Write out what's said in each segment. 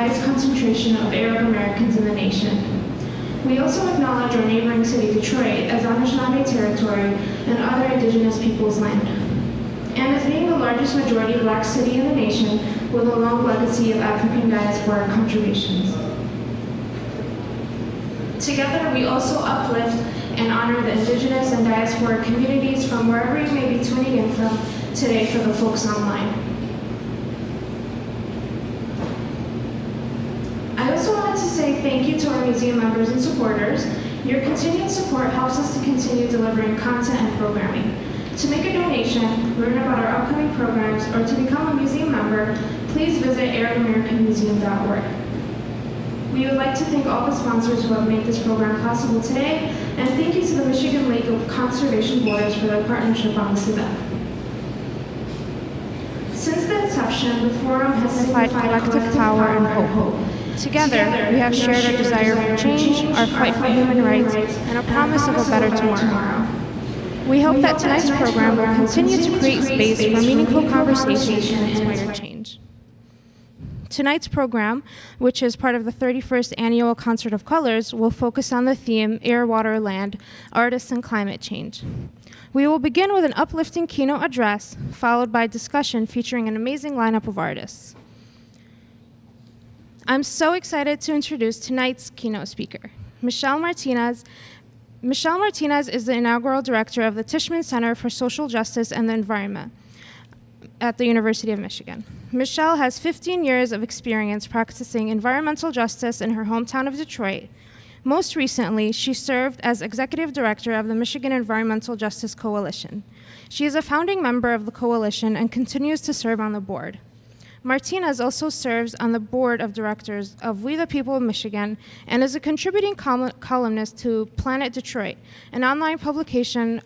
highest concentration of Arab Americans in the nation. We also acknowledge our neighboring city, Detroit, as Anishinaabe territory and other indigenous peoples' land. And as being the largest majority Black city in the nation with a long legacy of African diaspora contributions. Together, we also uplift and honor the indigenous and diaspora communities from wherever you may be tuning in from today for the folks online. I also wanted to say thank you to our museum members and supporters. Your continued support helps us to continue delivering content and programming. To make a donation, learn about our upcoming programs, or to become a museum member, please visit ArabAmericanMuseum.org. We would like to thank all the sponsors who have made this program possible today, and thank you to the Michigan Lake Conservation Boards for their partnership on this event. Since the inception, the Forum has signified collective power and hope. Together, we have shared our desire for change, our fight for human rights, and a promise of a better tomorrow. We hope that tonight's program will continue to create space for meaningful conversation and inspire change. Tonight's program, which is part of the 31st Annual Concert of Colors, will focus on the theme Air, Water, Land, Artists, and Climate Change. We will begin with an uplifting keynote address, followed by a discussion featuring an amazing lineup of artists. I'm so excited to introduce tonight's keynote speaker, Michelle Martinez. Michelle Martinez is the inaugural director of the Tishman Center for Social Justice and the Environment at the University of Michigan. Michelle has 15 years of experience practicing environmental justice in her hometown of Detroit. Most recently, she served as executive director of the Michigan Environmental Justice Coalition. She is a founding member of the coalition and continues to serve on the board. Martinez also serves on the board of directors of We the People of Michigan and is a contributing columnist to Planet Detroit, an online publication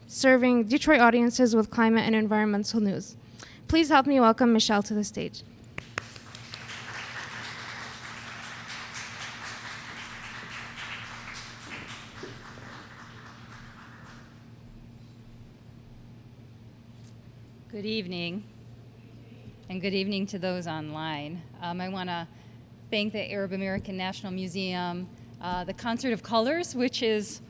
serving Detroit audiences with climate and environmental news. Please help me welcome Michelle to the stage. Good evening, and good evening to those online. I want to thank the Arab American National Museum, the Concert of Colors, which is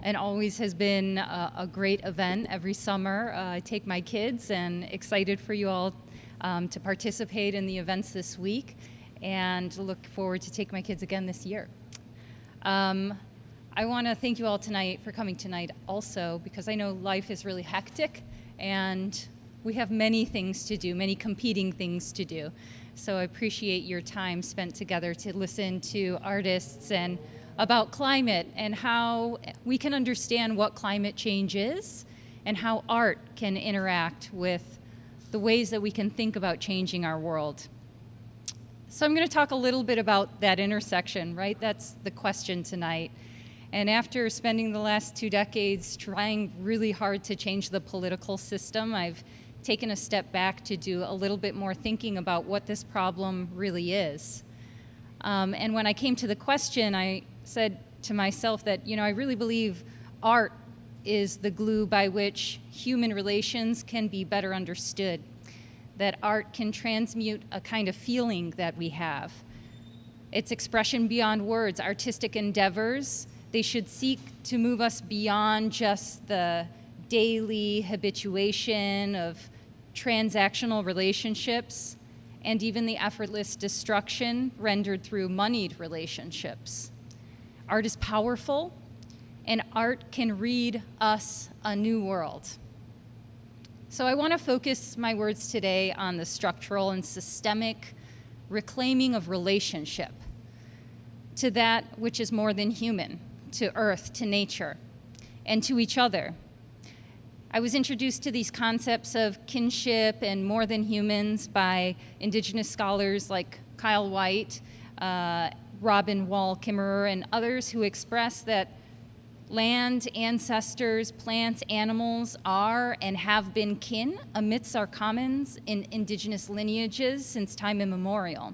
and always has been a great event every summer. I take my kids and excited for you all to participate in the events this week and look forward to take my kids again this year. I want to thank you all tonight for coming tonight also because I know life is really hectic and we have many things to do, many competing things to do. So I appreciate your time spent together to listen to artists and about climate and how we can understand what climate change is and how art can interact with the ways that we can think about changing our world. So I'm going to talk a little bit about that intersection, right? That's the question tonight. And after spending the last 2 decades trying really hard to change the political system, I've taken a step back to do a little bit more thinking about what this problem really is. And when I came to the question, I said to myself that, I really believe art is the glue by which human relations can be better understood, that art can transmute a kind of feeling that we have. It's expression beyond words, artistic endeavors. They should seek to move us beyond just the daily habituation of transactional relationships and even the effortless destruction rendered through moneyed relationships. Art is powerful, and art can read us a new world. So I want to focus my words today on the structural and systemic reclaiming of relationship to that which is more than human, to earth, to nature, and to each other. I was introduced to these concepts of kinship and more than humans by indigenous scholars like Kyle White, Robin Wall Kimmerer, and others who express that land, ancestors, plants, animals are and have been kin amidst our commons in indigenous lineages since time immemorial,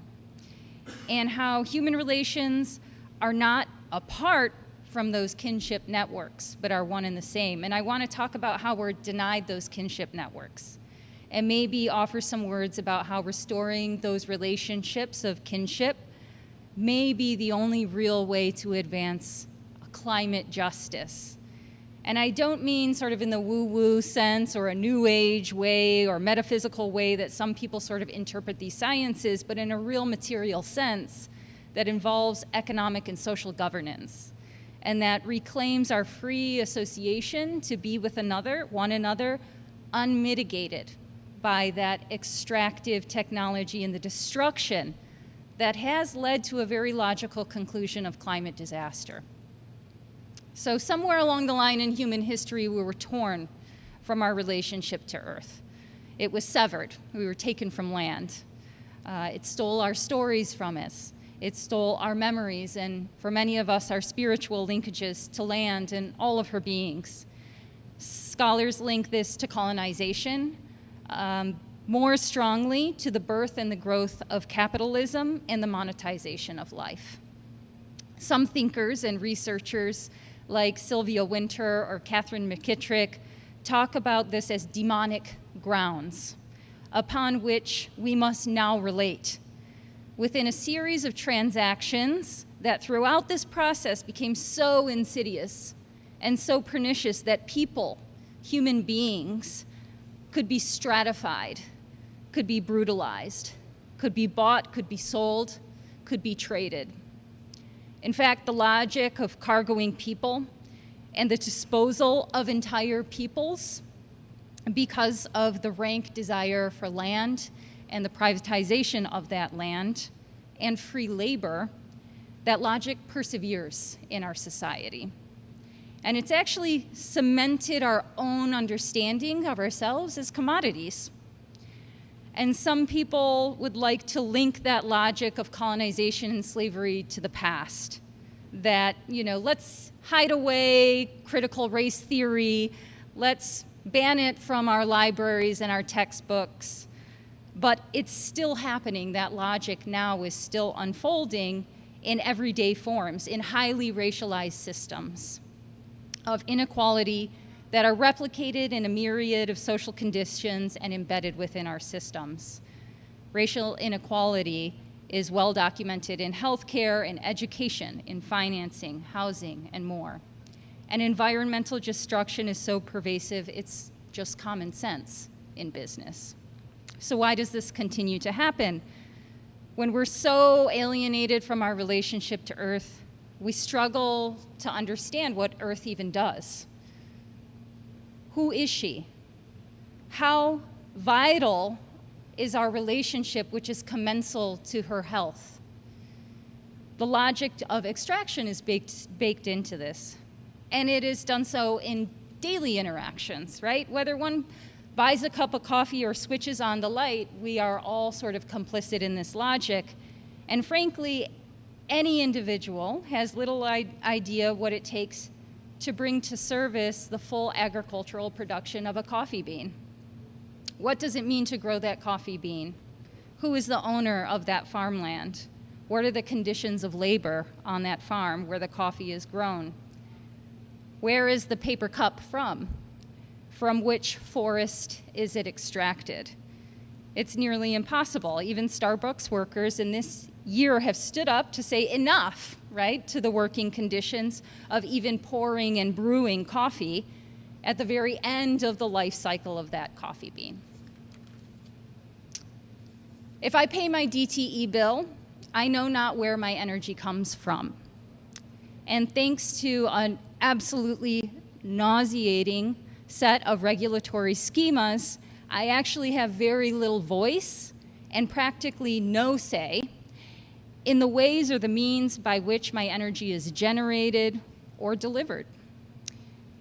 and how human relations are not apart from those kinship networks, but are one and the same. And I want to talk about how we're denied those kinship networks, and maybe offer some words about how restoring those relationships of kinship may be the only real way to advance climate justice. And I don't mean sort of in the woo-woo sense or a new age way or metaphysical way that some people sort of interpret these sciences, but in a real material sense that involves economic and social governance, and that reclaims our free association to be with one another, unmitigated by that extractive technology and the destruction that has led to a very logical conclusion of climate disaster. So somewhere along the line in human history, we were torn from our relationship to Earth. It was severed. We were taken from land. It stole our stories from us. It stole our memories, and for many of us, our spiritual linkages to land and all of her beings. Scholars link this to colonization, more strongly to the birth and the growth of capitalism and the monetization of life. Some thinkers and researchers like Sylvia Winter or Catherine McKittrick talk about this as demonic grounds upon which we must now relate within a series of transactions that throughout this process became so insidious and so pernicious that people human beings could be stratified, could be brutalized, could be bought, could be sold, could be traded. In fact, the logic of cargoing people and the disposal of entire peoples because of the rank desire for land and the privatization of that land and free labor, that logic perseveres in our society. And it's actually cemented our own understanding of ourselves as commodities. And some people would like to link that logic of colonization and slavery to the past. That, let's hide away critical race theory, let's ban it from our libraries and our textbooks. But it's still happening. That logic now is still unfolding in everyday forms, in highly racialized systems of inequality that are replicated in a myriad of social conditions and embedded within our systems. Racial inequality is well documented in healthcare, in education, in financing, housing, and more. And environmental destruction is so pervasive, it's just common sense in business. So why does this continue to happen? When we're so alienated from our relationship to Earth, we struggle to understand what Earth even does. Who is she? How vital is our relationship, which is commensal to her health? The logic of extraction is baked into this, and it is done so in daily interactions, right? Whether one buys a cup of coffee or switches on the light, we are all sort of complicit in this logic. And frankly, any individual has little idea what it takes to bring to service the full agricultural production of a coffee bean. What does it mean to grow that coffee bean? Who is the owner of that farmland? What are the conditions of labor on that farm where the coffee is grown? Where is the paper cup from? From which forest is it extracted? It's nearly impossible. Even Starbucks workers in this year have stood up to say enough, right, to the working conditions of even pouring and brewing coffee at the very end of the life cycle of that coffee bean. If I pay my DTE bill, I know not where my energy comes from. And thanks to an absolutely nauseating set of regulatory schemas, I actually have very little voice and practically no say in the ways or the means by which my energy is generated or delivered.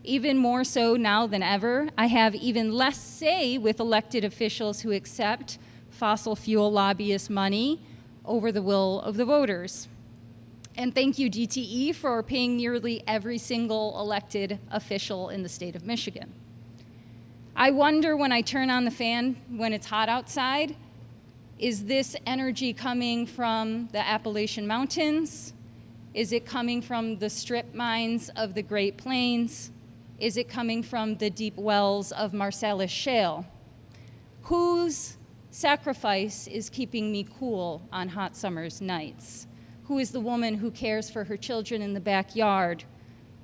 Even more so now than ever, I have even less say with elected officials who accept fossil fuel lobbyist money over the will of the voters. And thank you, DTE, for paying nearly every single elected official in the state of Michigan. I wonder when I turn on the fan when it's hot outside, is this energy coming from the Appalachian Mountains? Is it coming from the strip mines of the Great Plains? Is it coming from the deep wells of Marcellus Shale? Whose sacrifice is keeping me cool on hot summer's nights? Who is the woman who cares for her children in the backyard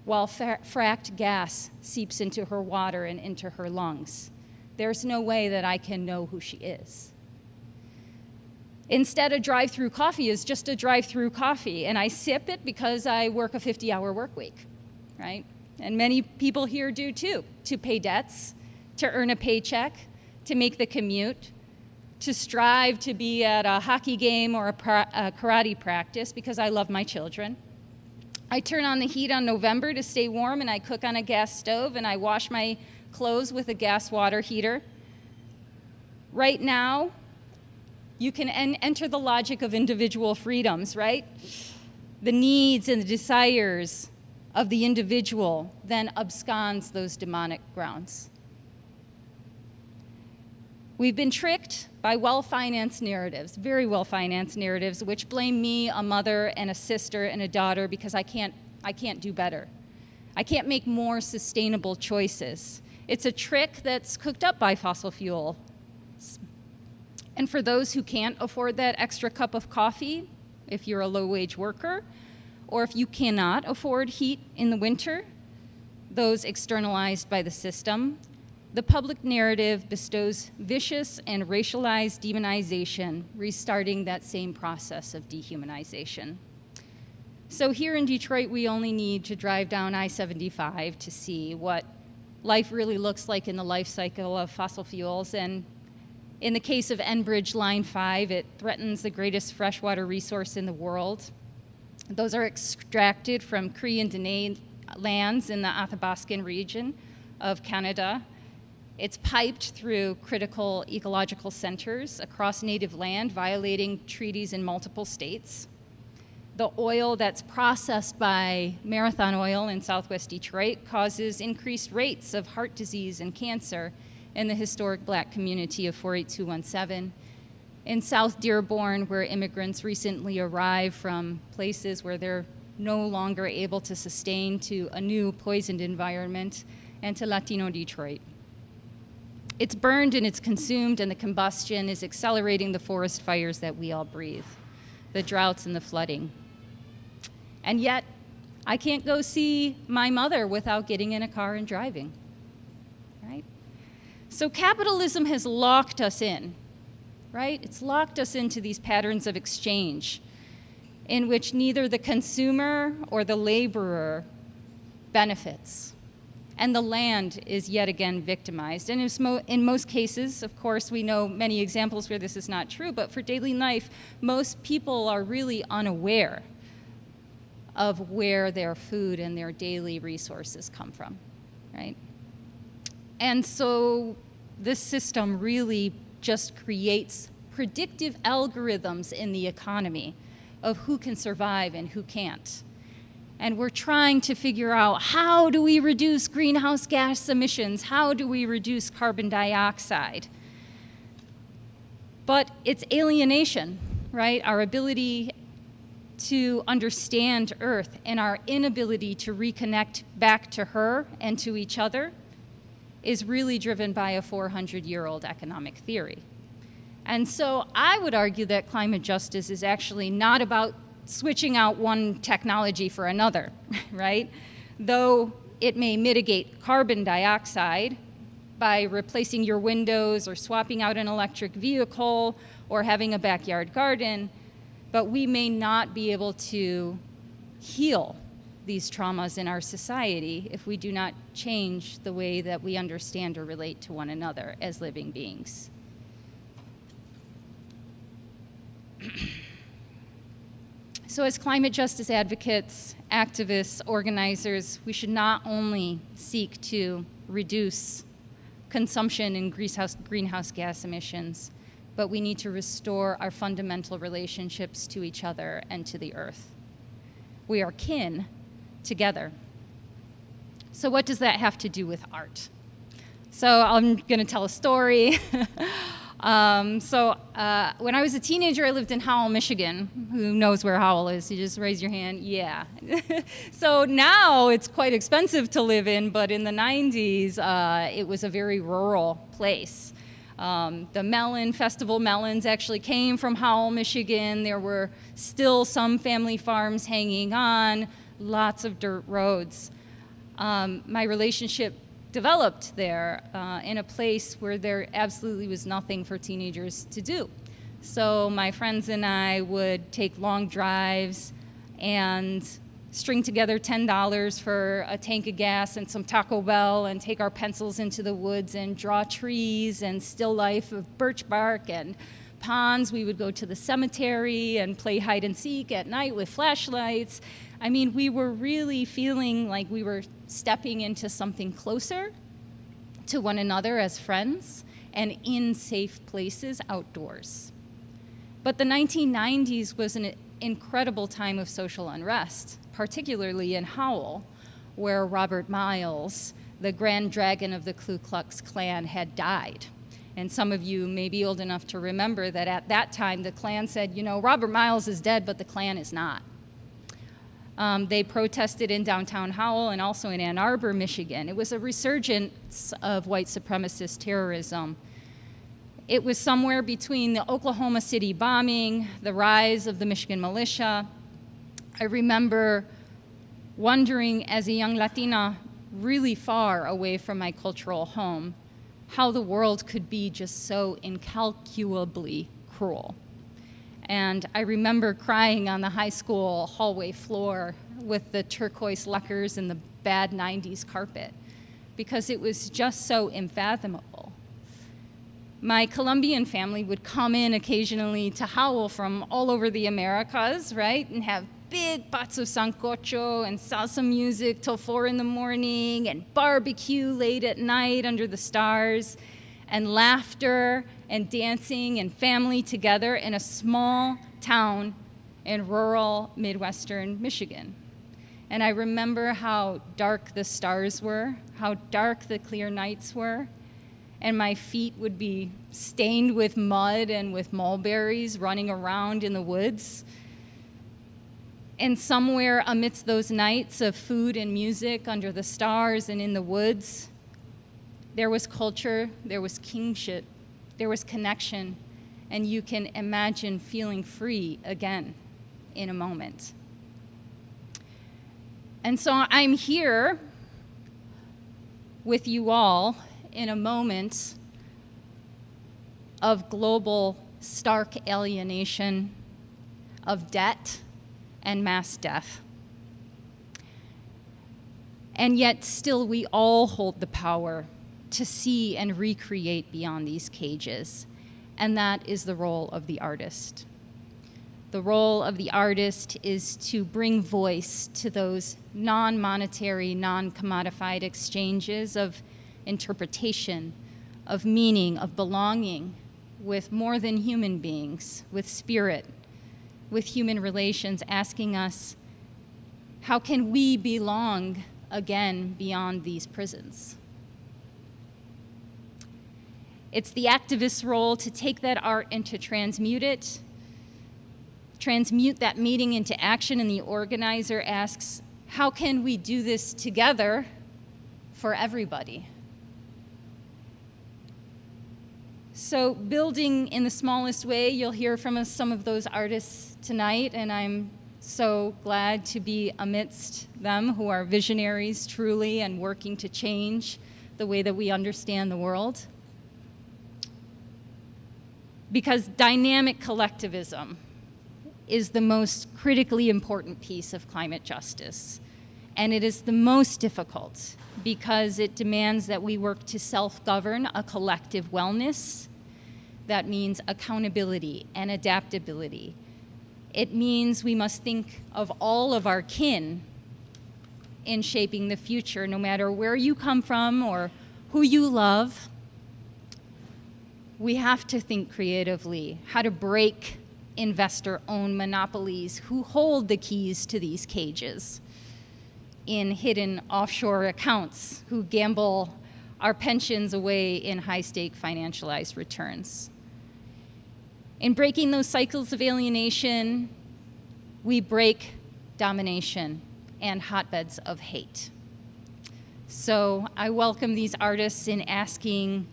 while fracked gas seeps into her water and into her lungs? There's no way that I can know who she is. Instead, a drive-through coffee is just a drive-through coffee, and I sip it because I work a 50-hour work week, right? And many people here do too, to pay debts, to earn a paycheck, to make the commute, to strive to be at a hockey game or a karate practice because I love my children. I turn on the heat on November to stay warm, and I cook on a gas stove, and I wash my clothes with a gas water heater. Right now, you can enter the logic of individual freedoms, right? The needs and the desires of the individual then absconds those demonic grounds. We've been tricked by well-financed narratives, very well-financed narratives, which blame me, a mother and a sister and a daughter, because I can't do better. I can't make more sustainable choices. It's a trick that's cooked up by fossil fuel. And for those who can't afford that extra cup of coffee, if you're a low-wage worker, or if you cannot afford heat in the winter, those externalized by the system, the public narrative bestows vicious and racialized demonization, restarting that same process of dehumanization. So here in Detroit, we only need to drive down I-75 to see what life really looks like in the life cycle of fossil fuels. And in the case of Enbridge Line 5, it threatens the greatest freshwater resource in the world. Those are extracted from Cree and Dene lands in the Athabascan region of Canada. It's piped through critical ecological centers across native land, violating treaties in multiple states. The oil that's processed by Marathon Oil in Southwest Detroit causes increased rates of heart disease and cancer in the historic Black community of 48217. In South Dearborn, where immigrants recently arrived from places where they're no longer able to sustain, to a new poisoned environment, and to Latino Detroit. It's burned and it's consumed, and the combustion is accelerating the forest fires that we all breathe, the droughts and the flooding. And yet, I can't go see my mother without getting in a car and driving, right? So capitalism has locked us in, right? It's locked us into these patterns of exchange in which neither the consumer or the laborer benefits. And the land is yet again victimized. And in most cases, of course, we know many examples where this is not true, but for daily life, most people are really unaware of where their food and their daily resources come from, right? And so this system really just creates predictive algorithms in the economy of who can survive and who can't. And we're trying to figure out, how do we reduce greenhouse gas emissions? How do we reduce carbon dioxide? But it's alienation, right? Our ability to understand Earth and our inability to reconnect back to her and to each other is really driven by a 400-year-old economic theory. And so I would argue that climate justice is actually not about switching out one technology for another, right? Though it may mitigate carbon dioxide by replacing your windows or swapping out an electric vehicle or having a backyard garden, but we may not be able to heal these traumas in our society if we do not change the way that we understand or relate to one another as living beings. So as climate justice advocates, activists, organizers, we should not only seek to reduce consumption and greenhouse gas emissions, but we need to restore our fundamental relationships to each other and to the earth. We are kin together. So what does that have to do with art? So I'm going to tell a story. When I was a teenager, I lived in Howell, Michigan. Who knows where Howell is? You just raise your hand. Yeah. So now it's quite expensive to live in, but in the 90s, it was a very rural place. The festival melons actually came from Howell, Michigan. There were still some family farms hanging on, lots of dirt roads. My relationship developed there in a place where there absolutely was nothing for teenagers to do. So my friends and I would take long drives and string together $10 for a tank of gas and some Taco Bell and take our pencils into the woods and draw trees and still life of birch bark and ponds. We would go to the cemetery and play hide and seek at night with flashlights. I mean, we were really feeling like we were stepping into something closer to one another as friends and in safe places outdoors. But the 1990s was an incredible time of social unrest, particularly in Howell, where Robert Miles, the grand dragon of the Ku Klux Klan, had died. And some of you may be old enough to remember that at that time the Klan said, you know, Robert Miles is dead, but the Klan is not. They protested in downtown Howell and also in Ann Arbor, Michigan. It was a resurgence of white supremacist terrorism. It was somewhere between the Oklahoma City bombing, the rise of the Michigan militia. I remember wondering as a young Latina really far away from my cultural home, how the world could be just so incalculably cruel. And I remember crying on the high school hallway floor with the turquoise lacquers and the bad 90s carpet, because it was just so unfathomable. My Colombian family would come in occasionally to Howell from all over the Americas, right, and have big pots of sancocho and salsa music till 4 in the morning, and barbecue late at night under the stars, and laughter and dancing and family together in a small town in rural Midwestern Michigan. And I remember how dark the stars were, how dark the clear nights were, and my feet would be stained with mud and with mulberries running around in the woods. And somewhere amidst those nights of food and music under the stars and in the woods, there was culture, there was kingship, there was connection, and you can imagine feeling free again in a moment. And so I'm here with you all in a moment of global stark alienation, of debt and mass death. And yet still we all hold the power to see and recreate beyond these cages. And that is the role of the artist. The role of the artist is to bring voice to those non-monetary, non-commodified exchanges of interpretation, of meaning, of belonging with more than human beings, with spirit, with human relations, asking us, how can we belong again beyond these prisons? It's the activist's role to take that art and to transmute it, transmute that meeting into action, and the organizer asks, how can we do this together for everybody? So building in the smallest way, you'll hear from us some of those artists tonight, and I'm so glad to be amidst them who are visionaries truly and working to change the way that we understand the world. Because dynamic collectivism is the most critically important piece of climate justice. And it is the most difficult because it demands that we work to self-govern a collective wellness. That means accountability and adaptability. It means we must think of all of our kin in shaping the future, no matter where you come from or who you love. We have to think creatively how to break investor-owned monopolies who hold the keys to these cages in hidden offshore accounts, who gamble our pensions away in high-stake financialized returns. In breaking those cycles of alienation, we break domination and hotbeds of hate. So I welcome these artists in asking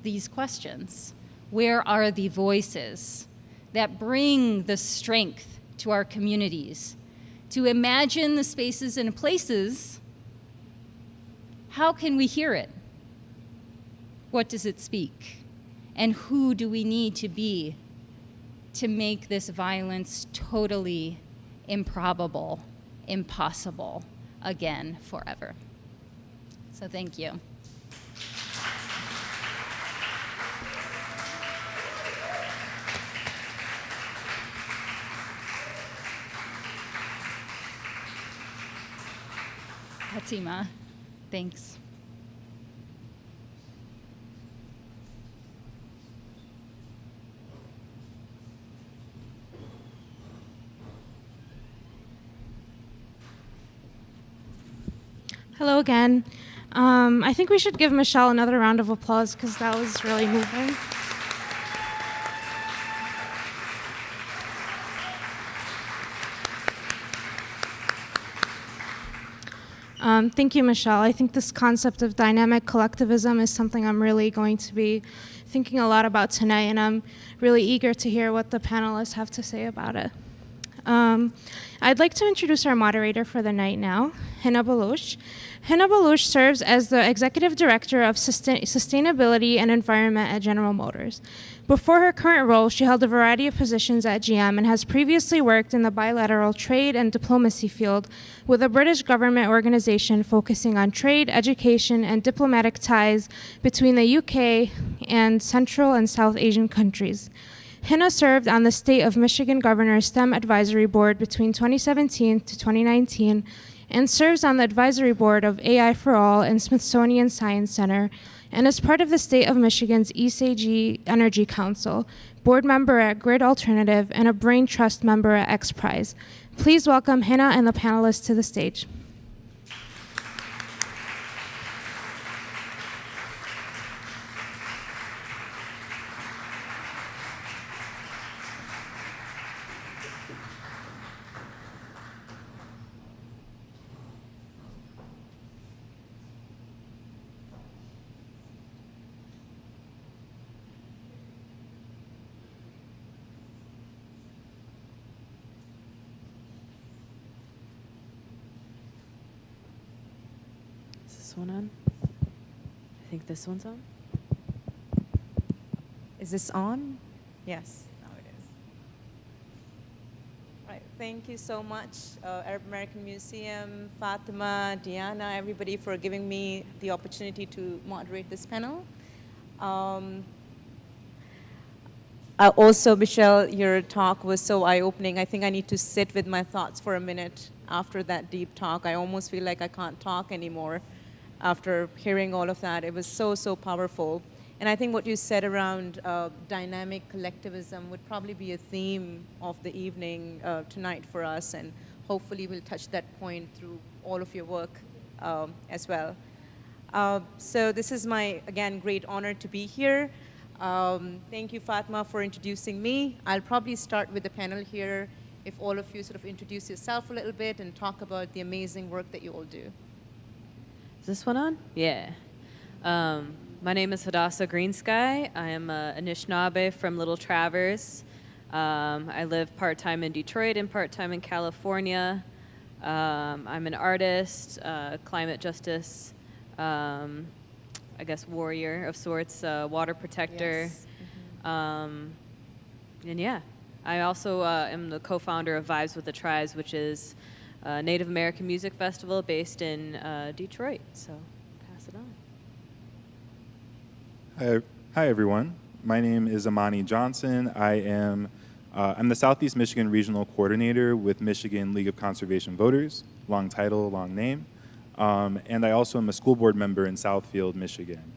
these questions. Where are the voices that bring the strength to our communities to imagine the spaces and places? How can we hear it? What does it speak? And who do we need to be to make this violence totally improbable, impossible again forever? So thank you. Fatima, thanks. Hello again. I think we should give Michelle another round of applause because that was really moving. Thank you, Michelle. I think this concept of dynamic collectivism is something I'm really going to be thinking a lot about tonight, and I'm really eager to hear what the panelists have to say about it. I'd like to introduce our moderator for the night now, Hina Baloch. Hina Baloch serves as the Executive Director of Sustainability and Environment at General Motors. Before her current role, she held a variety of positions at GM and has previously worked in the bilateral trade and diplomacy field with a British government organization focusing on trade, education, and diplomatic ties between the UK and Central and South Asian countries. Hina served on the State of Michigan Governor's STEM Advisory Board between 2017 to 2019 and serves on the advisory board of AI for All and Smithsonian Science Center, and is part of the State of Michigan's ESG Energy Council, board member at Grid Alternative, and a Brain Trust member at X Prize. Please welcome Hina and the panelists to the stage. One on? I think this one's on. Is this on? Yes, now it is. Right, thank you so much, Arab American Museum, Fatima, Diana, everybody for giving me the opportunity to moderate this panel. Also, Michelle, your talk was so eye-opening. I think I need to sit with my thoughts for a minute after that deep talk. I almost feel like I can't talk anymore after hearing all of that. It was so, so powerful. And I think what you said around dynamic collectivism would probably be a theme of the evening tonight for us, and hopefully we'll touch that point through all of your work as well. So this is my, again, great honor to be here. Thank you, Fatma, for introducing me. I'll probably start with the panel here, if all of you sort of introduce yourself a little bit and talk about the amazing work that you all do. Is this one on? Yeah. My name is Hadassah GreenSky. I am a Anishinaabe from Little Traverse. I live part-time in Detroit and part-time in California. I'm an artist, climate justice, I guess warrior of sorts, water protector. Yes. And yeah, I also am the co-founder of Vibes with the Tribes, which is a Native American music festival based in Detroit. So pass it on. Hi everyone. My name is Amani Johnson. I'm the Southeast Michigan Regional Coordinator with Michigan League of Conservation Voters, long title, long name. And I also am a school board member in Southfield, Michigan.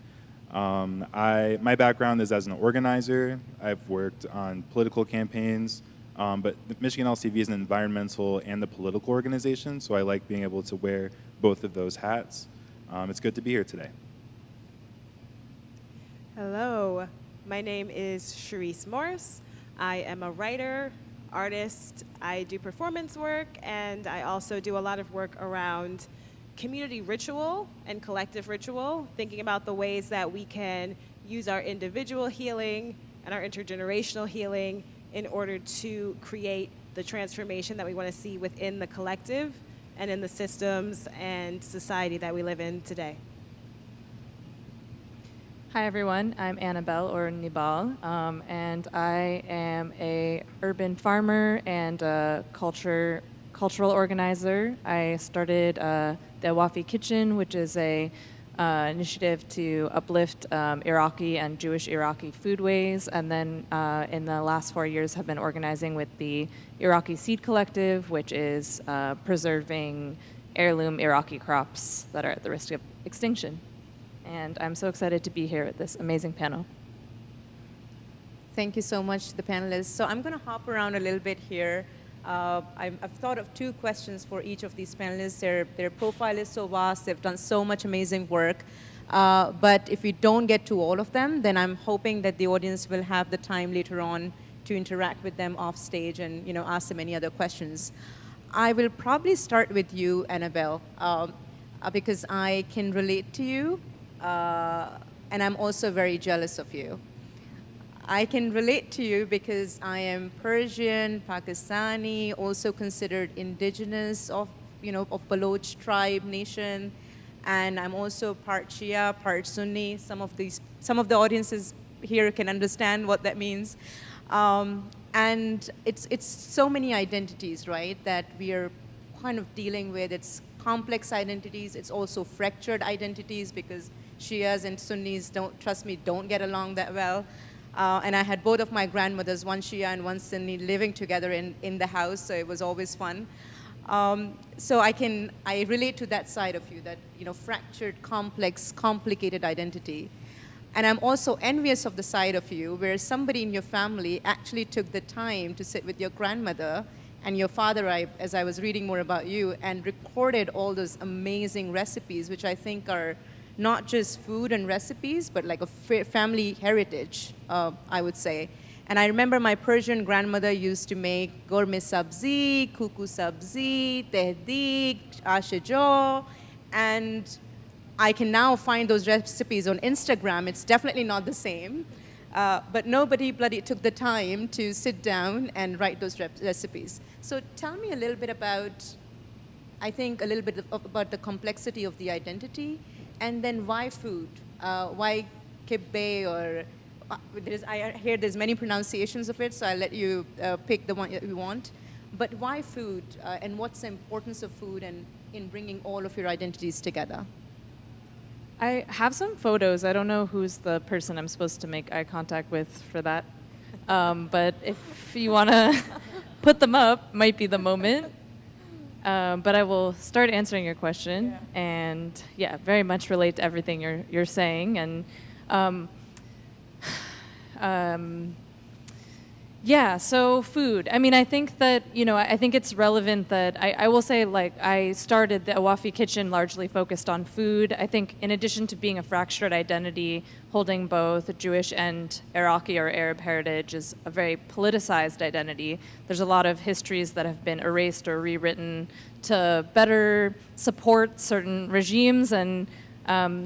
My background is as an organizer. I've worked on political campaigns, but the Michigan LCV is an environmental and a political organization, so I like being able to wear both of those hats. It's good to be here today. Hello, my name is Cherise Morse. I am a writer, artist, I do performance work, and I also do a lot of work around community ritual and collective ritual, thinking about the ways that we can use our individual healing and our intergenerational healing in order to create the transformation that we want to see within the collective and in the systems and society that we live in today. Hi everyone, I'm Annabel or Nibal, and I am a urban farmer and a cultural organizer. I started the Wafi Kitchen, which is a initiative to uplift Iraqi and Jewish Iraqi foodways, and then in the last 4 years have been organizing with the Iraqi Seed Collective, which is preserving heirloom Iraqi crops that are at the risk of extinction. And I'm so excited to be here at this amazing panel. Thank you so much, the panelists. So I'm going to hop around a little bit here. I've thought of 2 questions for each of these panelists. Their profile is so vast. They've done so much amazing work. But if we don't get to all of them, then I'm hoping that the audience will have the time later on to interact with them off stage and ask them any other questions. I will probably start with you, Annabel, because I can relate to you, and I'm also very jealous of you. I can relate to you because I am Persian, Pakistani, also considered indigenous of, of Baloch tribe nation, and I'm also part Shia, part Sunni. Some of the audiences here can understand what that means. And it's so many identities, right, that we are kind of dealing with. It's complex identities. It's also fractured identities because Shias and Sunnis don't get along that well. And I had both of my grandmothers, one Shia and one Sunni, living together in the house, so it was always fun. So I relate to that side of you, that fractured, complex, complicated identity. And I'm also envious of the side of you where somebody in your family actually took the time to sit with your grandmother and your father, as I was reading more about you, and recorded all those amazing recipes, which I think are not just food and recipes, but like a family heritage, I would say. And I remember my Persian grandmother used to make gourmet sabzi, kuku sabzi, tehdik, ashejo, and I can now find those recipes on Instagram. It's definitely not the same, but nobody bloody took the time to sit down and write those recipes. So tell me a little bit about, about the complexity of the identity, and then why food? Why kibbe, or I hear there's many pronunciations of it, so I'll let you pick the one you want. But why food, and what's the importance of food in bringing all of your identities together? I have some photos. I don't know who's the person I'm supposed to make eye contact with for that. But if you want to put them up, might be the moment. But I will start answering your question. Yeah. And yeah, very much relate to everything you're saying. And yeah, so food. I mean, I think that, I think it's relevant that I will say, like, I started the Awafi Kitchen largely focused on food. I think in addition to being a fractured identity, holding both Jewish and Iraqi or Arab heritage is a very politicized identity. There's a lot of histories that have been erased or rewritten to better support certain regimes, and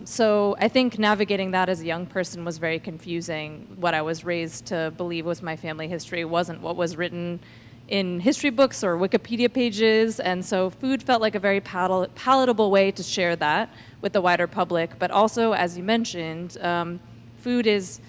so I think navigating that as a young person was very confusing. What I was raised to believe was my family history wasn't what was written in history books or Wikipedia pages, and so food felt like a very palatable way to share that with the wider public. But also, as you mentioned, food is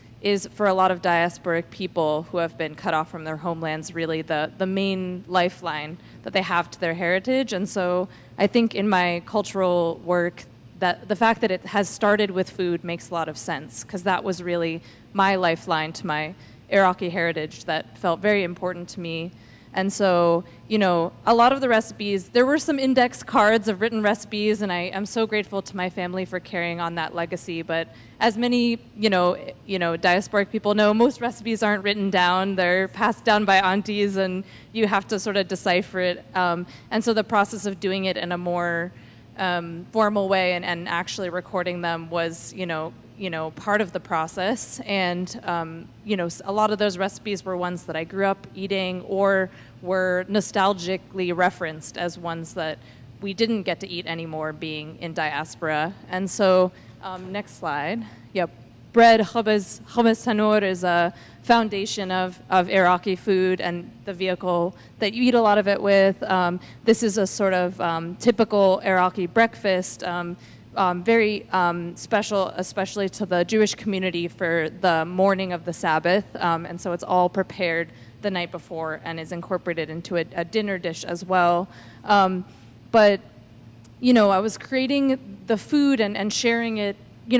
for a lot of diasporic people who have been cut off from their homelands really the main lifeline that they have to their heritage. And so I think in my cultural work, that the fact that it has started with food makes a lot of sense, because that was really my lifeline to my Iraqi heritage that felt very important to me. And so, a lot of the recipes, there were some index cards of written recipes, and I am so grateful to my family for carrying on that legacy. But as many, diasporic people know, most recipes aren't written down. They're passed down by aunties, and you have to sort of decipher it. And so the process of doing it in a more formal way and actually recording them was, part of the process. And, a lot of those recipes were ones that I grew up eating or were nostalgically referenced as ones that we didn't get to eat anymore being in diaspora. And so, next slide. Yep. Bread, khubz tanur is a foundation of Iraqi food and the vehicle that you eat a lot of it with. This is a sort of typical Iraqi breakfast, very special, especially to the Jewish community for the morning of the Sabbath. And so it's all prepared the night before and is incorporated into a dinner dish as well. But, I was creating the food and sharing it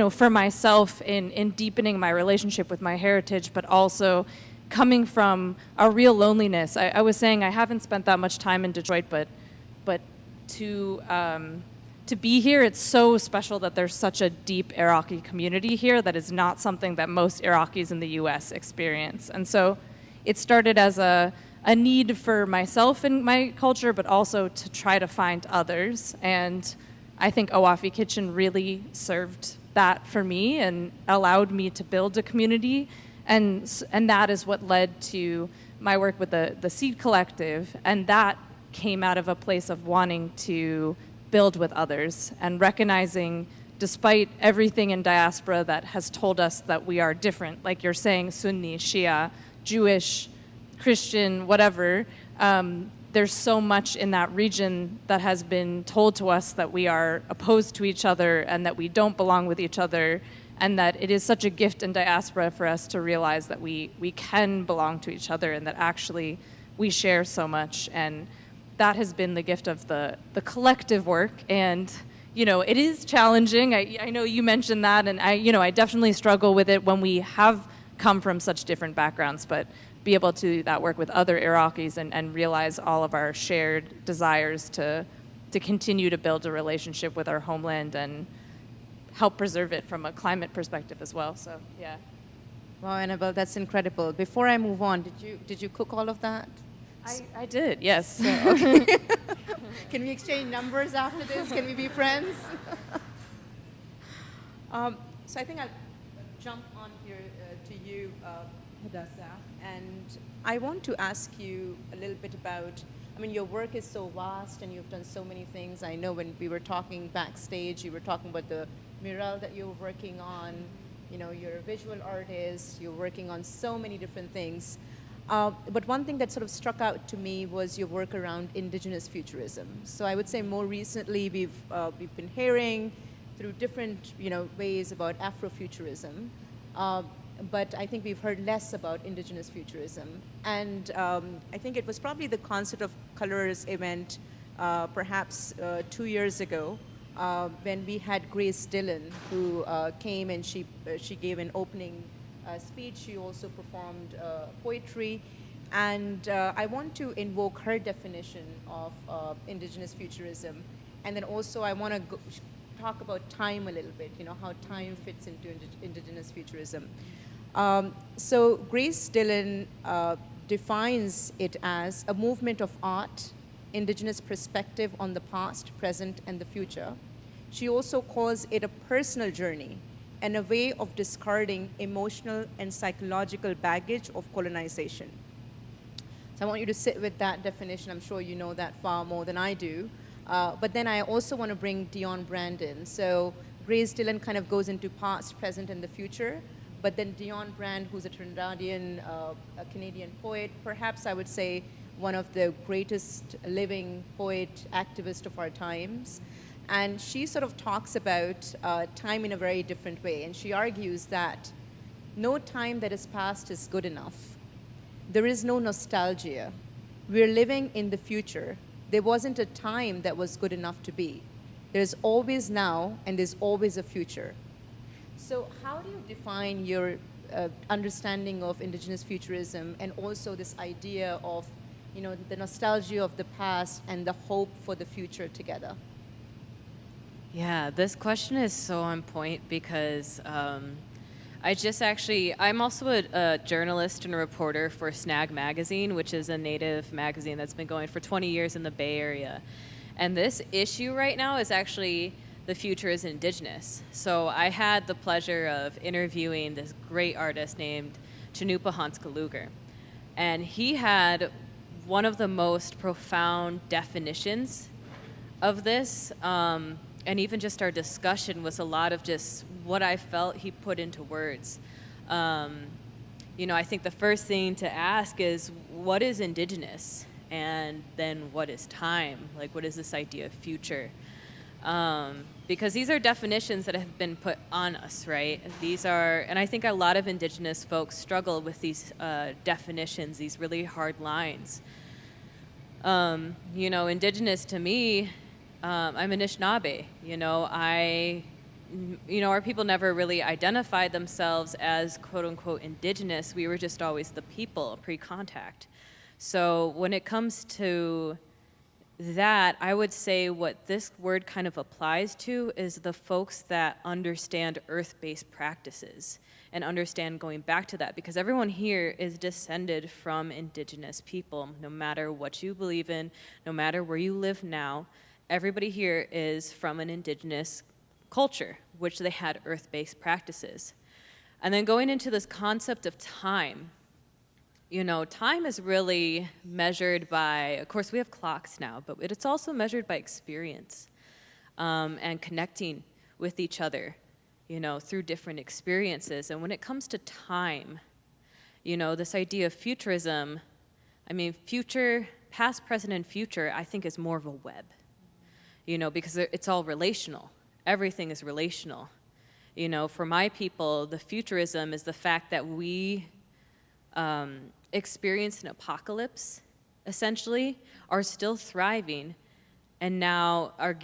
for myself in deepening my relationship with my heritage, but also coming from a real loneliness. I was saying I haven't spent that much time in Detroit, but to be here, it's so special that there's such a deep Iraqi community here that is not something that most Iraqis in the U.S. experience. And so it started as a need for myself and my culture, but also to try to find others. And I think Awafi Kitchen really served that for me and allowed me to build a community, and that is what led to my work with the Seed Collective, and that came out of a place of wanting to build with others and recognizing despite everything in diaspora that has told us that we are different, like you're saying, Sunni, Shia, Jewish, Christian, whatever, there's so much in that region that has been told to us that we are opposed to each other and that we don't belong with each other, and that it is such a gift in diaspora for us to realize that we can belong to each other and that actually we share so much. And that has been the gift of the collective work. And it is challenging. I know you mentioned that, and I definitely struggle with it when we have come from such different backgrounds, but be able to do that work with other Iraqis and realize all of our shared desires to continue to build a relationship with our homeland and help preserve it from a climate perspective as well. So, yeah. Wow, Annabel, that's incredible. Before I move on, did you cook all of that? I did, yes. Okay. Can we exchange numbers after this? Can we be friends? So I think I'll jump on here to you, Hadassah, and I want to ask you a little bit about, your work is so vast and you've done so many things. I know when we were talking backstage, you were talking about the mural that you're working on. You're a visual artist, you're working on so many different things. But one thing that sort of struck out to me was your work around indigenous futurism. So I would say more recently we've been hearing through different ways about Afrofuturism, but I think we've heard less about indigenous futurism. And I think it was probably the Concert of Colors event perhaps 2 years ago when we had Grace Dillon, who came and she gave an opening speech. She also performed poetry, and I want to invoke her definition of indigenous futurism, and then also I want to talk about time a little bit, how time fits into indigenous futurism. So Grace Dillon defines it as a movement of art, indigenous perspective on the past, present, and the future. She also calls it a personal journey and a way of discarding emotional and psychological baggage of colonization. So I want you to sit with that definition. I'm sure you know that far more than I do. But then I also want to bring Dion Brandon. So Grace Dillon kind of goes into past, present, and the future. But then Dion Brand, who's a Trinidadian, a Canadian poet, perhaps I would say one of the greatest living poet activists of our times. And she sort of talks about time in a very different way. And she argues that no time that is past is good enough. There is no nostalgia. We're living in the future. There wasn't a time that was good enough to be. There's always now, and there's always a future. So how do you define your understanding of indigenous futurism and also this idea of, the nostalgia of the past and the hope for the future together? Yeah, this question is so on point because I'm also a journalist and a reporter for Snag Magazine, which is a native magazine that's been going for 20 years in the Bay Area. And this issue right now is actually the future is indigenous. So I had the pleasure of interviewing this great artist named Chanupa Hanskaluger. And he had one of the most profound definitions of this. And even just our discussion was a lot of just what I felt he put into words. I think the first thing to ask is, what is indigenous? And then what is time? Like, what is this idea of future? Because these are definitions that have been put on us, right? And I think a lot of indigenous folks struggle with these definitions, these really hard lines. Indigenous to me, I'm Anishinaabe. Our people never really identified themselves as quote unquote indigenous. We were just always the people pre-contact. So when it comes to that, I would say what this word kind of applies to is the folks that understand earth-based practices and understand going back to that, because everyone here is descended from indigenous people. No matter what you believe in, no matter where you live now, everybody here is from an indigenous culture, which they had earth-based practices. And then going into this concept of time, time is really measured by, of course we have clocks now, but it's also measured by experience and connecting with each other, through different experiences. And when it comes to time, this idea of futurism, future, past, present, and future, I think is more of a web, because it's all relational. Everything is relational. For my people, the futurism is the fact that we experienced an apocalypse, essentially, are still thriving, and now are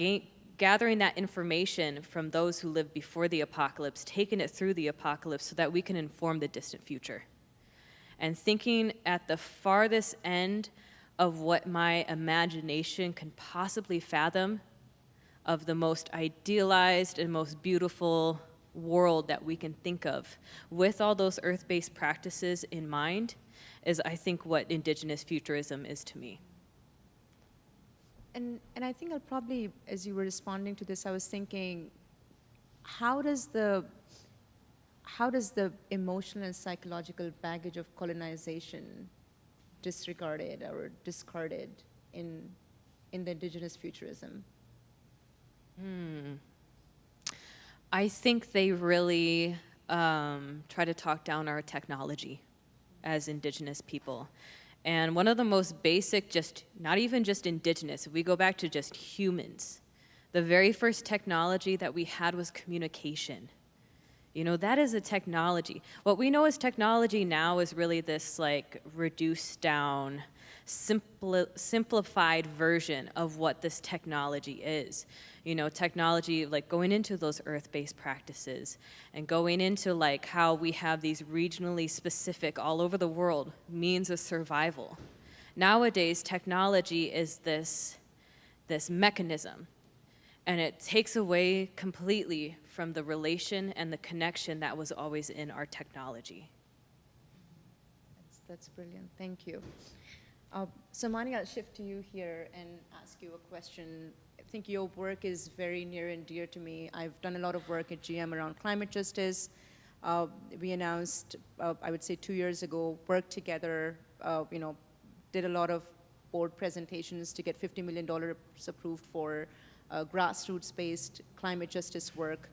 gathering that information from those who lived before the apocalypse, taking it through the apocalypse so that we can inform the distant future. And thinking at the farthest end of what my imagination can possibly fathom of the most idealized and most beautiful world that we can think of, with all those earth-based practices in mind, is I think what indigenous futurism is to me. And I think I'll probably, as you were responding to this, I was thinking, how does the emotional and psychological baggage of colonization disregarded or discarded in the indigenous futurism? I think they really try to talk down our technology as indigenous people. And one of the most basic, not even just indigenous, if we go back to just humans, the very first technology that we had was communication. That is a technology. What we know as technology now is really this reduced down, simplified version of what this technology is. Technology going into those earth-based practices and going into how we have these regionally specific all over the world means of survival. Nowadays, technology is this mechanism, and it takes away completely from the relation and the connection that was always in our technology. That's brilliant. Thank you. So Amani, I'll shift to you here and ask you a question. I think your work is very near and dear to me. I've done a lot of work at GM around climate justice. We announced, I would say 2 years ago, worked together, did a lot of board presentations to get $50 million approved for grassroots-based climate justice work.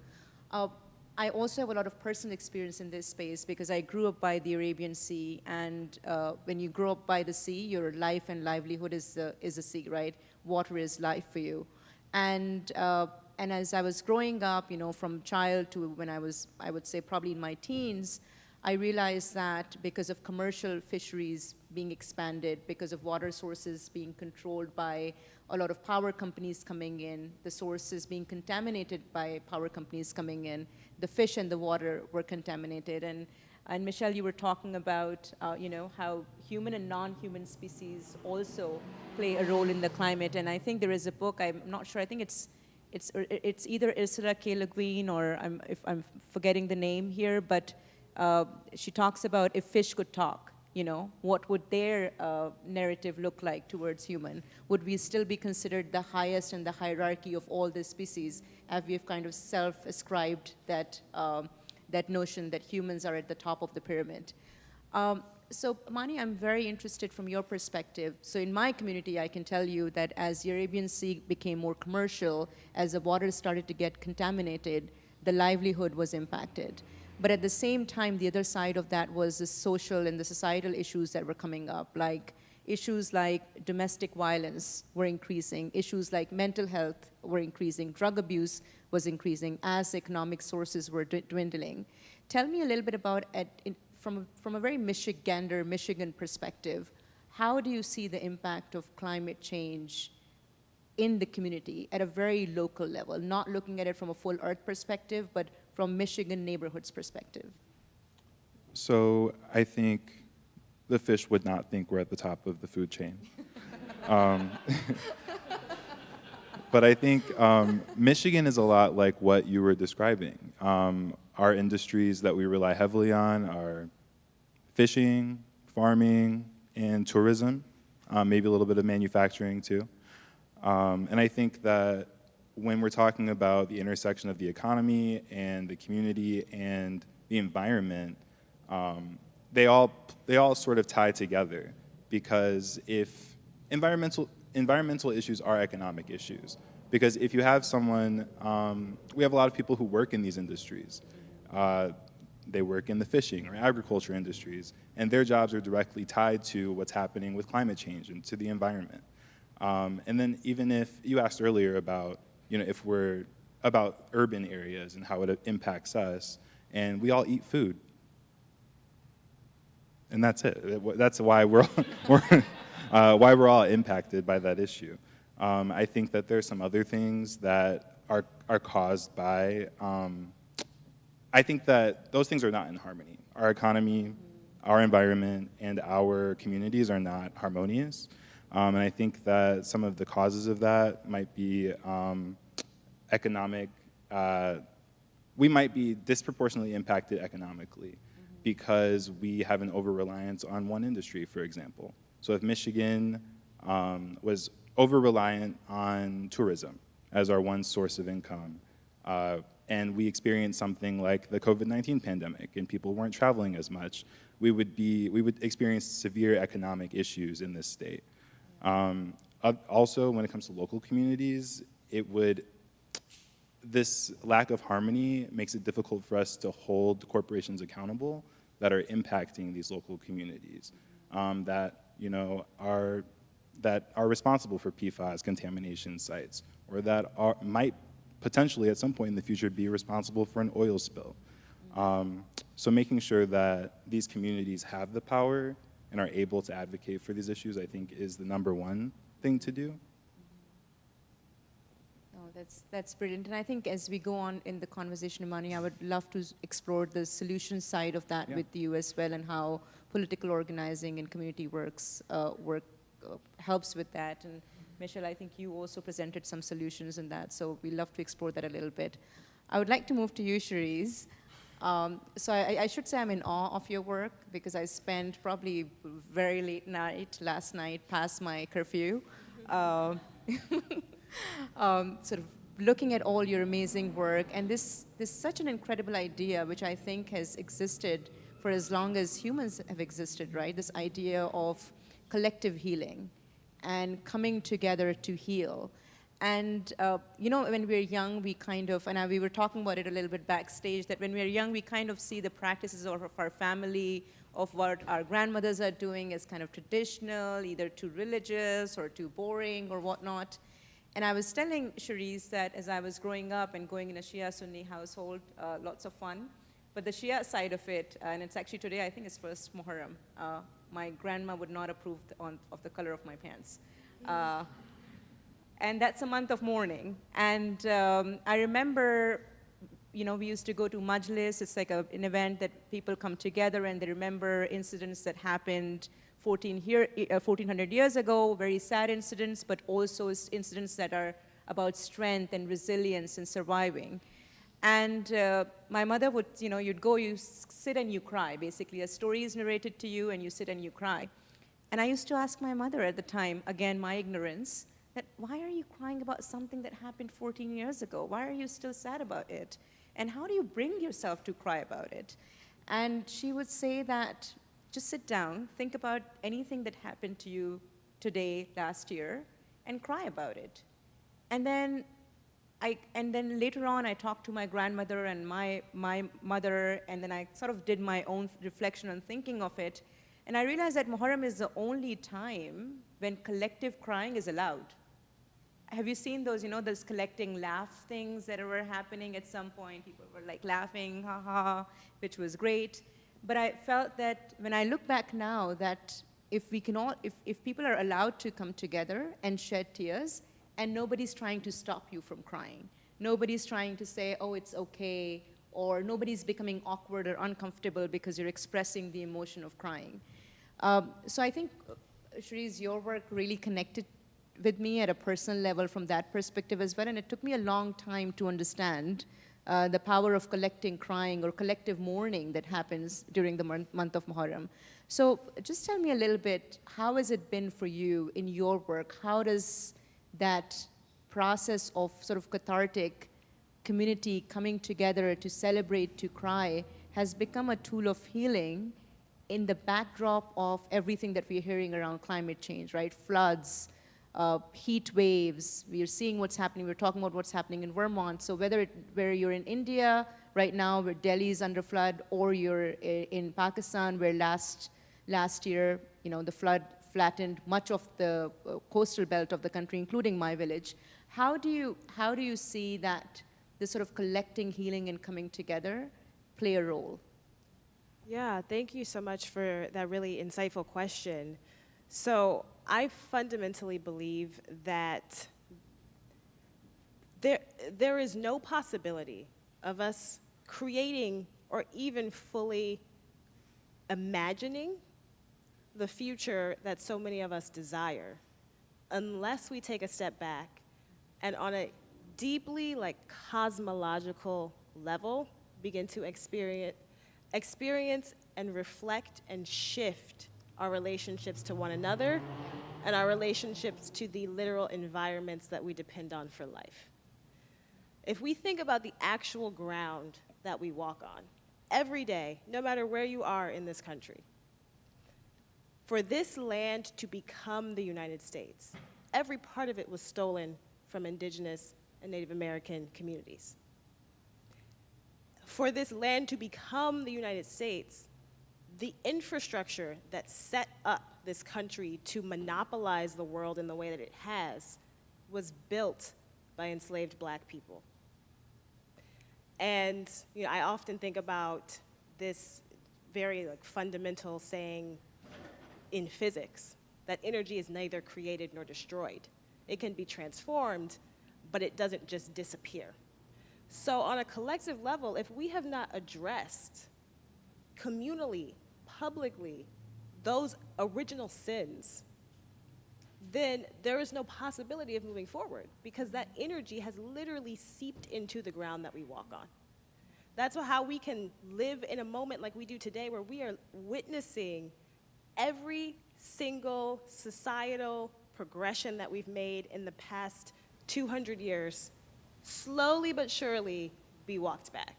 I also have a lot of personal experience in this space because I grew up by the Arabian Sea, and when you grow up by the sea, your life and livelihood is the sea, right? Water is life for you. And as I was growing up, from child to when I would say probably in my teens, I realized that because of commercial fisheries being expanded, because of water sources being controlled by a lot of power companies coming in, the sources being contaminated by power companies coming in, the fish and the water were contaminated. And Michelle, you were talking about how human and non-human species also play a role in the climate. And I think there is a book, I'm not sure, I think it's either Ursula K. Le Guin or if I'm forgetting the name here, but she talks about if fish could talk, what would their narrative look like towards human? Would we still be considered the highest in the hierarchy of all the species, as we've kind of self-ascribed that notion that humans are at the top of the pyramid? So Amani, I'm very interested from your perspective. So in my community, I can tell you that as the Arabian Sea became more commercial, as the water started to get contaminated, the livelihood was impacted. But at the same time, the other side of that was the social and the societal issues that were coming up, like issues like domestic violence were increasing, issues like mental health were increasing, drug abuse was increasing as economic sources were dwindling. Tell me a little bit about, from a very Michigan perspective, how do you see the impact of climate change in the community at a very local level, not looking at it from a full Earth perspective, but from Michigan neighborhoods perspective? So I think the fish would not think we're at the top of the food chain. But I think Michigan is a lot like what you were describing. Our industries that we rely heavily on are fishing, farming, and tourism, maybe a little bit of manufacturing too. And I think that when we're talking about the intersection of the economy and the community and the environment, they all sort of tie together, because if environmental issues are economic issues, Because if you have someone, we have a lot of people who work in these industries. They work in the fishing or agriculture industries, and their jobs are directly tied to what's happening with climate change and to the environment. And then even if you asked earlier about, if we're about urban areas and how it impacts us, and we all eat food. And that's it. That's why why we're all impacted by that issue. I think that there's some other things that are caused by, I think that those things are not in harmony. Our economy, our environment, and our communities are not harmonious. And I think that some of the causes of that might be economic. We might be disproportionately impacted economically because we have an over-reliance on one industry, for example. So if Michigan was over-reliant on tourism as our one source of income, and we experienced something like the COVID-19 pandemic and people weren't traveling as much, we would experience severe economic issues in this state. Also, when it comes to local communities, this lack of harmony makes it difficult for us to hold corporations accountable that are impacting these local communities, that are responsible for PFAS contamination sites, or that might potentially at some point in the future be responsible for an oil spill. So making sure that these communities have the power and are able to advocate for these issues, I think, is the #1 thing to do. Oh, that's brilliant. And I think as we go on in the conversation, Amani, I would love to explore the solution side of that with you as well, and how political organizing and community work helps with that. And Michelle, I think you also presented some solutions in that, so we'd love to explore that a little bit. I would like to move to you, Cherise. So I should say I'm in awe of your work, because I spent probably very late night last night past my curfew, sort of looking at all your amazing work. And this such an incredible idea, which I think has existed for as long as humans have existed, right? This idea of collective healing and coming together to heal. And, when we're young, we kind of, and we were talking about it a little bit backstage, that when we're young, we kind of see the practices of our family, of what our grandmothers are doing as kind of traditional, either too religious or too boring or whatnot. And I was telling Cherise that as I was growing up and going in a Shia Sunni household, lots of fun. But the Shia side of it, and it's actually today, I think it's first Muharram, my grandma would not approve of the color of my pants. And that's a month of mourning. And I remember, we used to go to Majlis. It's like an event that people come together and they remember incidents that happened 1,400 years ago, very sad incidents, but also incidents that are about strength and resilience and surviving. And my mother would, you'd go, you sit and you cry. Basically, a story is narrated to you and you sit and you cry. And I used to ask my mother at the time, again, my ignorance, that why are you crying about something that happened 14 years ago? Why are you still sad about it? And how do you bring yourself to cry about it? And she would say that, just sit down, think about anything that happened to you today, last year, and cry about it. And then later on, I talked to my grandmother and my mother, and then I sort of did my own reflection and thinking of it. And I realized that Muharram is the only time when collective crying is allowed. Have you seen those, those collecting laugh things that were happening at some point? People were like laughing, ha ha, which was great. But I felt that when I look back now, that if people are allowed to come together and shed tears, and nobody's trying to stop you from crying. Nobody's trying to say, oh, it's okay, or nobody's becoming awkward or uncomfortable because you're expressing the emotion of crying. So I think, Cherise, your work really connected with me at a personal level from that perspective as well, and it took me a long time to understand the power of collecting crying or collective mourning that happens during the month of Muharram. So just tell me a little bit, how has it been for you in your work? How does that process of sort of cathartic community coming together to celebrate, to cry, has become a tool of healing in the backdrop of everything that we're hearing around climate change, right? Floods, heat waves. We are seeing what's happening. We're talking about what's happening in Vermont. So where you're in India right now, where Delhi is under flood, or you're in Pakistan, where last year, the flood flattened much of the coastal belt of the country, including my village. How do you see that this sort of collecting, healing, and coming together play a role? Yeah, thank you so much for that really insightful question. So I fundamentally believe that there is no possibility of us creating or even fully imagining the future that so many of us desire unless we take a step back and on a deeply cosmological level begin to experience and reflect and shift our relationships to one another and our relationships to the literal environments that we depend on for life. If we think about the actual ground that we walk on every day, no matter where you are in this country, for this land to become the United States, every part of it was stolen from indigenous and Native American communities. For this land to become the United States, the infrastructure that set up this country to monopolize the world in the way that it has was built by enslaved Black people. And I often think about this very fundamental saying in physics, that energy is neither created nor destroyed. It can be transformed, but it doesn't just disappear. So on a collective level, if we have not addressed communally, publicly, those original sins, then there is no possibility of moving forward because that energy has literally seeped into the ground that we walk on. That's how we can live in a moment like we do today where we are witnessing every single societal progression that we've made in the past 200 years slowly but surely be walked back.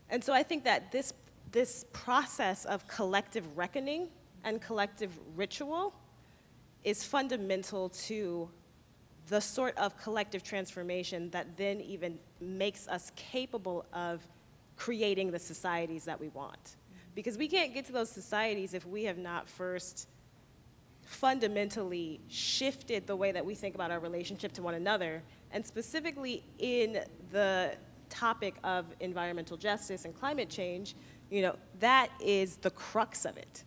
And so I think that this process of collective reckoning and collective ritual is fundamental to the sort of collective transformation that then even makes us capable of creating the societies that we want. Because we can't get to those societies if we have not first fundamentally shifted the way that we think about our relationship to one another, and specifically in the topic of environmental justice and climate change, that is the crux of it.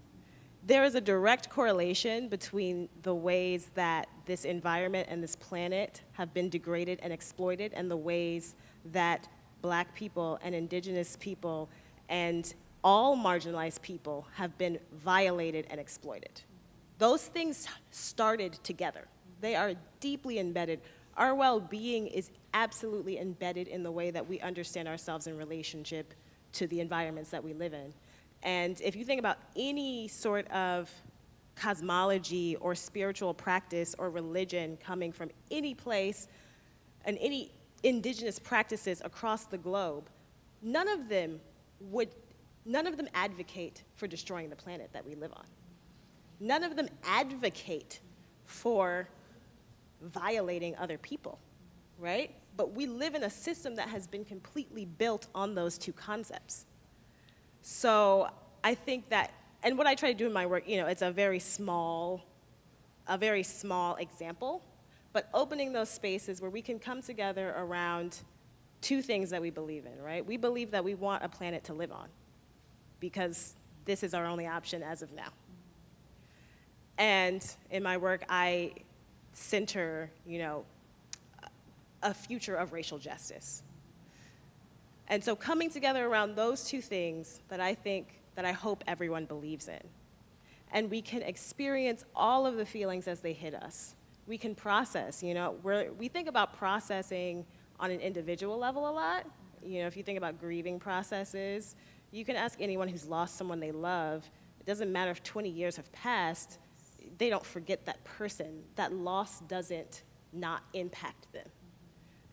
There is a direct correlation between the ways that this environment and this planet have been degraded and exploited and the ways that Black people and indigenous people and all marginalized people have been violated and exploited. Those things started together. They are deeply embedded. Our well-being is absolutely embedded in the way that we understand ourselves in relationship to the environments that we live in. And if you think about any sort of cosmology or spiritual practice or religion coming from any place and any indigenous practices across the globe, none of them advocate for destroying the planet that we live on. None of them advocate for violating other people, right? But we live in a system that has been completely built on those two concepts. So I think that, and what I try to do in my work, it's a very small example, but opening those spaces where we can come together around two things that we believe in, right? We believe that we want a planet to live on because this is our only option as of now. And in my work, I center, a future of racial justice. And so coming together around those two things that I hope everyone believes in. And we can experience all of the feelings as they hit us. We can process, we think about processing on an individual level a lot. If you think about grieving processes, you can ask anyone who's lost someone they love. It doesn't matter if 20 years have passed, they don't forget that person. That loss doesn't not impact them.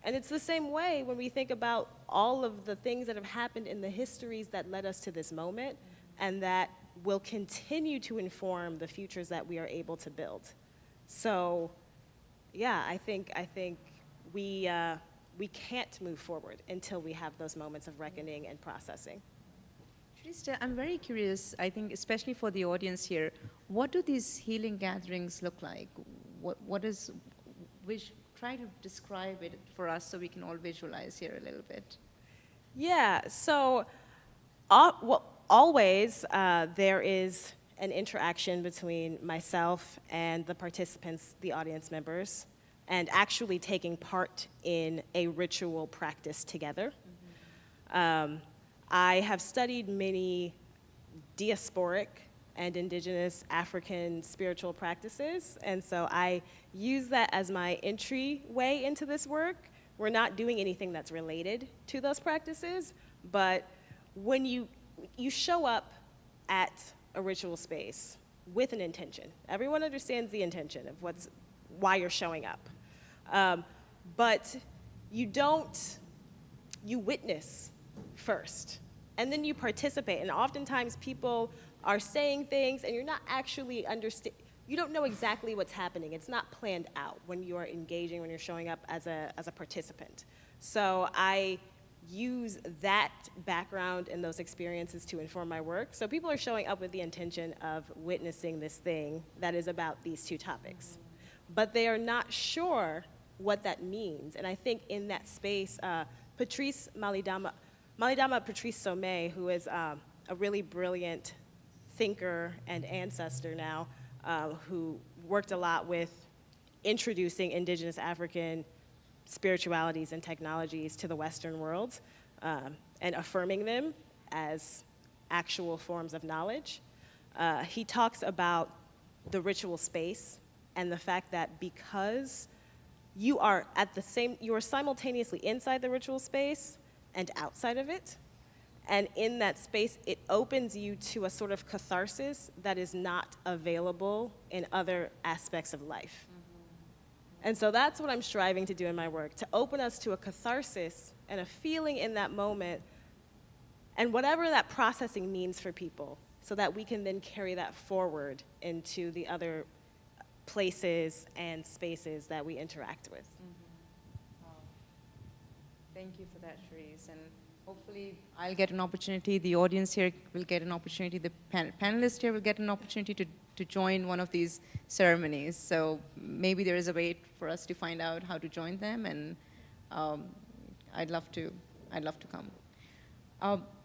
And it's the same way when we think about all of the things that have happened in the histories that led us to this moment and that will continue to inform the futures that we are able to build. So yeah, I think we can't move forward until we have those moments of reckoning and processing. Cherise, I'm very curious, I think especially for the audience here, what do these healing gatherings look like? What is, try to describe it for us so we can all visualize here a little bit. Yeah, so always there is an interaction between myself and the participants, the audience members, and actually taking part in a ritual practice together. I have studied many diasporic and indigenous African spiritual practices, and so I use that as my entryway into this work. We're not doing anything that's related to those practices, but when you show up at a ritual space with an intention, everyone understands the intention of why you're showing up, but you witness first, and then you participate, and oftentimes people are saying things and you're not actually you don't know exactly what's happening. It's not planned out when you are engaging, when you're showing up as a participant. So I use that background and those experiences to inform my work. So people are showing up with the intention of witnessing this thing that is about these two topics, but they are not sure what that means. And I think in that space, Malidama Patrice Sommet, who is a really brilliant thinker and ancestor now, who worked a lot with introducing indigenous African spiritualities and technologies to the Western world, and affirming them as actual forms of knowledge. He talks about the ritual space and the fact that because you are simultaneously inside the ritual space and outside of it, and in that space, it opens you to a sort of catharsis that is not available in other aspects of life. And so that's what I'm striving to do in my work, to open us to a catharsis and a feeling in that moment, and whatever that processing means for people, so that we can then carry that forward into the other places and spaces that we interact with. Thank you for that, Cherise. And hopefully I'll get an opportunity, the audience here will get an opportunity, the panelists here will get an opportunity to join one of these ceremonies. So maybe there is a way for us to find out how to join them, and I'd love to come.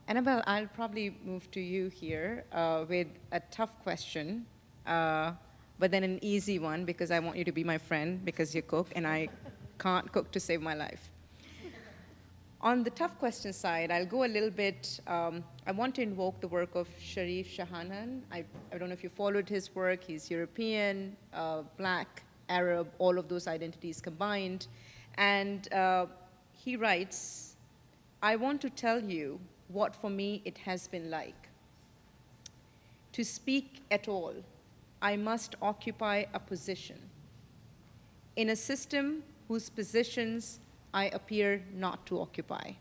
Annabel, I'll probably move to you here with a tough question, but then an easy one, because I want you to be my friend, because you cook, and I can't cook to save my life. On the tough question side, I'll go a little bit, I want to invoke the work of Sharif Shahanan. I don't know if you followed his work. He's European, Black, Arab, all of those identities combined. And he writes, I want to tell you what for me it has been like. To speak at all, I must occupy a position in a system whose positions I appear not to occupy.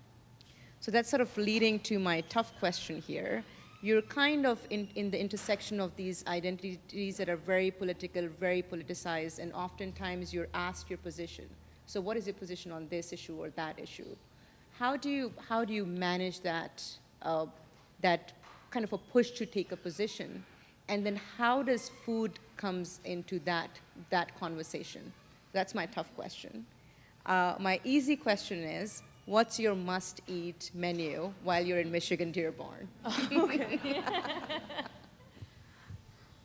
So that's sort of leading to my tough question here. You're kind of in the intersection of these identities that are very political, very politicized, and oftentimes you're asked your position. So what is your position on this issue or that issue? How do you manage that, that kind of a push to take a position? And then how does food comes into that conversation? That's my tough question. My easy question is, what's your must-eat menu while you're in Michigan Dearborn? Okay.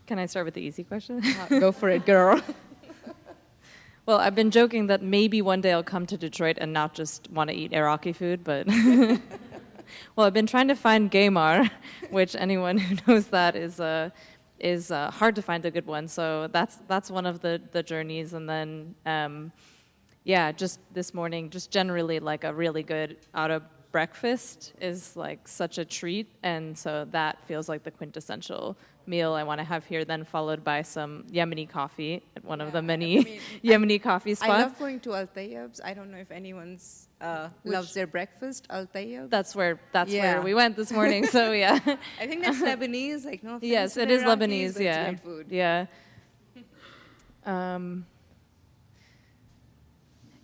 Can I start with the easy question? Go for it, girl. Well, I've been joking that maybe one day I'll come to Detroit and not just want to eat Iraqi food, but well, I've been trying to find Gaymar, which anyone who knows that is hard to find a good one. So that's one of the journeys, and then. Yeah, just this morning, just generally like a really good out of breakfast is like such a treat, and so that feels like the quintessential meal I want to have here, then followed by some Yemeni coffee at one of the many Yemeni coffee spots. I love going to Al Tayyab's. I don't know if anyone's loves their breakfast, Al Tayyab. That's where we went this morning, so yeah. I think that's Lebanese, like no offense. Yes, to it the is Iraqis, Lebanese, but yeah. It's great food. Yeah.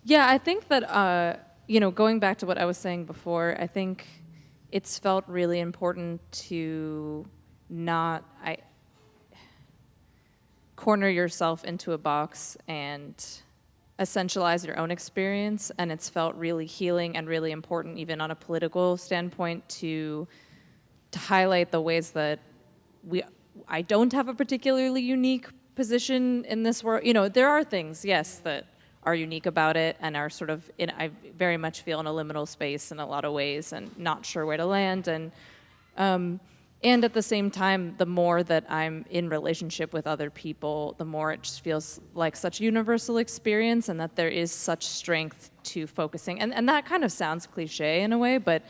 Yeah, I think that, going back to what I was saying before, I think it's felt really important to not corner yourself into a box and essentialize your own experience. And it's felt really healing and really important, even on a political standpoint, to highlight the ways that I don't have a particularly unique position in this world. There are things, yes, that are unique about it and are sort of I very much feel in a liminal space in a lot of ways and not sure where to land. And at the same time, the more that I'm in relationship with other people, the more it just feels like such a universal experience, and that there is such strength to focusing. And that kind of sounds cliche in a way, but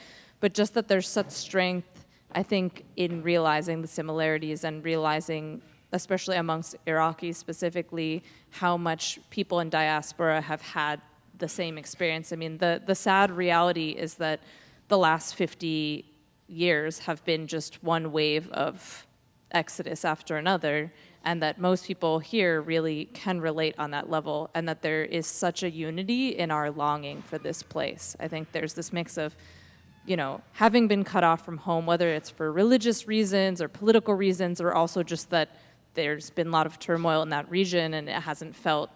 just that there's such strength, I think, in realizing the similarities and realizing, especially amongst Iraqis specifically, how much people in diaspora have had the same experience. I mean, the sad reality is that the last 50 years have been just one wave of exodus after another, and that most people here really can relate on that level, and that there is such a unity in our longing for this place. I think there's this mix of, having been cut off from home, whether it's for religious reasons or political reasons, or also just that there's been a lot of turmoil in that region and it hasn't felt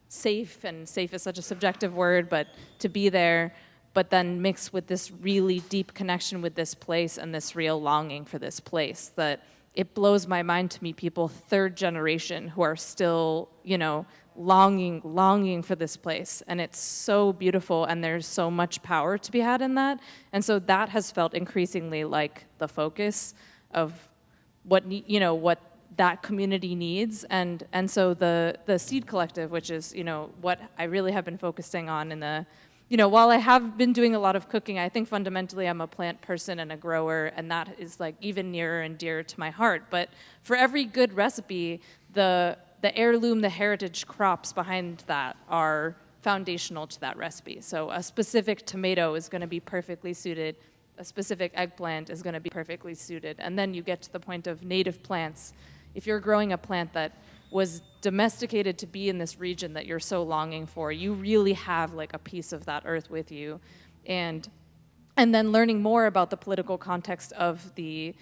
safe, and safe is such a subjective word, but to be there, but then mixed with this really deep connection with this place and this real longing for this place, that it blows my mind to meet people third generation who are still, longing for this place. And it's so beautiful, and there's so much power to be had in that. And so that has felt increasingly like the focus of what that community needs. And so the Seed Collective, which is, what I really have been focusing on in the, while I have been doing a lot of cooking, I think fundamentally I'm a plant person and a grower, and that is like even nearer and dearer to my heart. But for every good recipe, the heirloom, the heritage crops behind that are foundational to that recipe. So a specific tomato is going to be perfectly suited, a specific eggplant is going to be perfectly suited. And then you get to the point of native plants. If you're growing a plant that was domesticated to be in this region that you're so longing for, you really have like a piece of that earth with you. And then learning more about the political context of the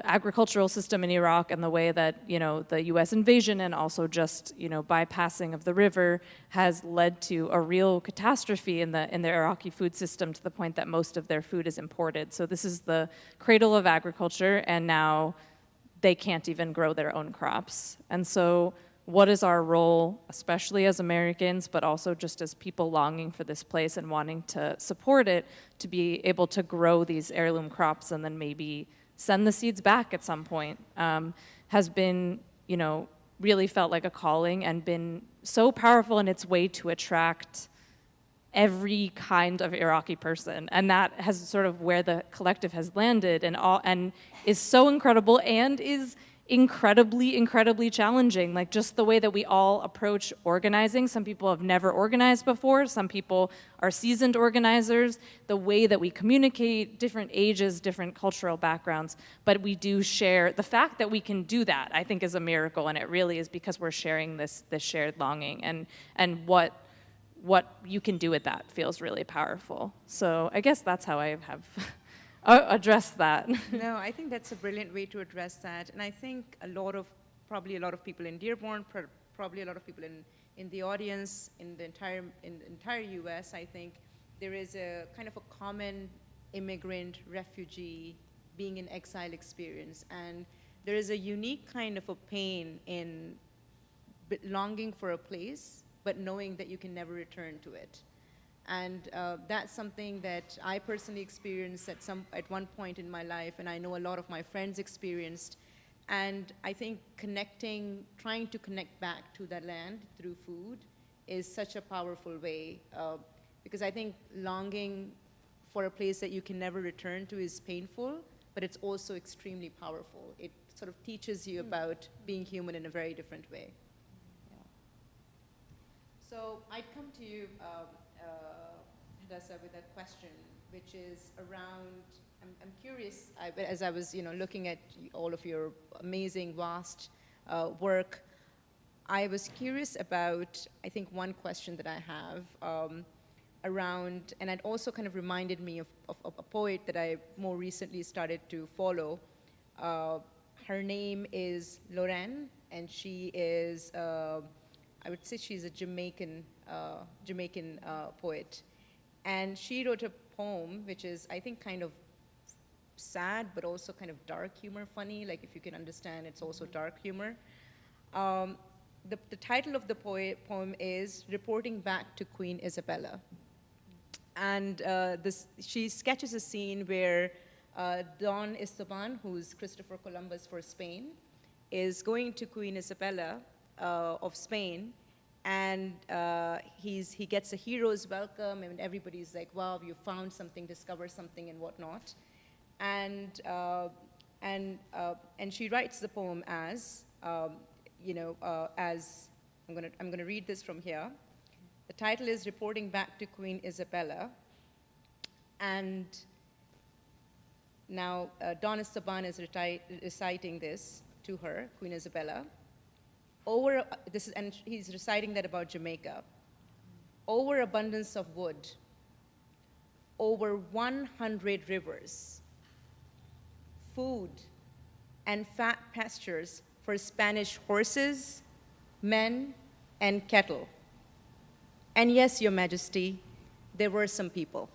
agricultural system in Iraq, and the way that, the US invasion and also just, bypassing of the river has led to a real catastrophe in the Iraqi food system, to the point that most of their food is imported. So this is the cradle of agriculture, and now they can't even grow their own crops. And so what is our role, especially as Americans, but also just as people longing for this place and wanting to support it, to be able to grow these heirloom crops and then maybe send the seeds back at some point, has been, really felt like a calling, and been so powerful in its way to attract every kind of Iraqi person. And that has sort of where the collective has landed, and is so incredible, and is incredibly challenging. Like just the way that we all approach organizing. Some people have never organized before. Some people are seasoned organizers. The way that we communicate, different ages, different cultural backgrounds, but we do share. The fact that we can do that, I think, is a miracle, and it really is because we're sharing this shared longing, and what you can do with that feels really powerful. So I guess that's how I have address that. No, I think that's a brilliant way to address that. And I think probably a lot of people in Dearborn, probably a lot of people in the audience, in the entire US, I think there is a kind of a common immigrant, refugee, being in exile experience. And there is a unique kind of a pain in longing for a place, but knowing that you can never return to it. And that's something that I personally experienced at one point in my life, and I know a lot of my friends experienced. And I think trying to connect back to that land through food is such a powerful way, because I think longing for a place that you can never return to is painful, but it's also extremely powerful. It sort of teaches you about being human in a very different way. Yeah. So I'd come to you, Hadassah, with a question, which is around, I'm curious, as I was looking at all of your amazing, vast work, I was curious about, I think, one question that I have around, and it also kind of reminded me of a poet that I more recently started to follow. Her name is Lorraine, and she is, I would say she's a Jamaican poet. And she wrote a poem, which is, I think, kind of sad, but also kind of dark humor, funny. Like, if you can understand, it's also dark humor. The title of the poem is Reporting Back to Queen Isabella. And she sketches a scene where Don Esteban, who's Christopher Columbus for Spain, is going to Queen Isabella of Spain, and he gets a hero's welcome, and everybody's like, wow, you found something, discovered something, and whatnot. And she writes the poem as, as I'm gonna read this from here. The title is Reporting Back to Queen Isabella, and now Don Esteban is reciting this to her, Queen Isabella. And he's reciting that about Jamaica. Overabundance of wood, over 100 rivers, food and fat pastures for Spanish horses, men, and cattle. And yes, Your Majesty, there were some people.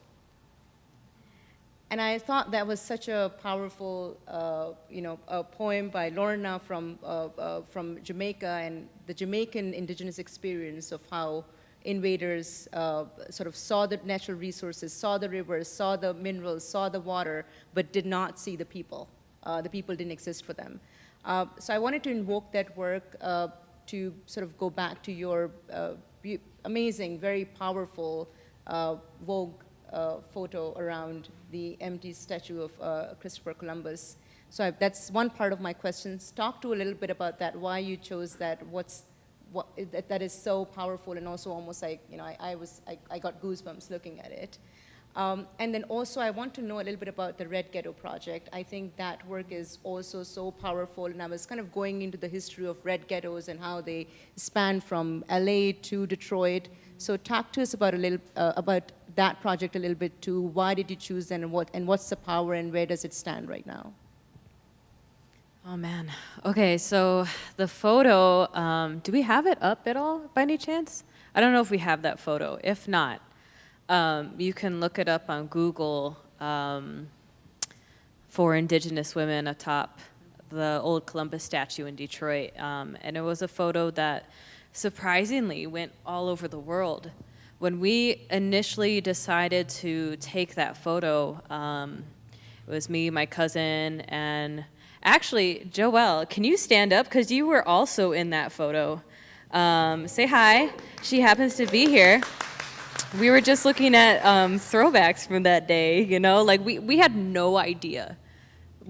And I thought that was such a powerful, a poem by Lorna from Jamaica, and the Jamaican indigenous experience of how invaders sort of saw the natural resources, saw the rivers, saw the minerals, saw the water, but did not see the people. The people didn't exist for them. So I wanted to invoke that work to sort of go back to your amazing, very powerful Vogue photo around the empty statue of Christopher Columbus. So that's one part of my questions. Talk to a little bit about that, why you chose that, that is so powerful, and also almost like, I got goosebumps looking at it. And then also I want to know a little bit about the Red Ghetto Project. I think that work is also so powerful, and I was kind of going into the history of red ghettos and how they span from LA to Detroit. So talk to us about about that project a little bit too. Why did you choose that, and what's the power, and where does it stand right now? Oh man. Okay, so the photo, do we have it up at all by any chance? I don't know if we have that photo. If not, you can look it up on Google for Indigenous women atop the old Columbus statue in Detroit. And it was a photo that surprisingly went all over the world. When we initially decided to take that photo, it was me, my cousin, and actually, Joelle, can you stand up? Because you were also in that photo. Say hi. She happens to be here. We were just looking at throwbacks from that day, like we had no idea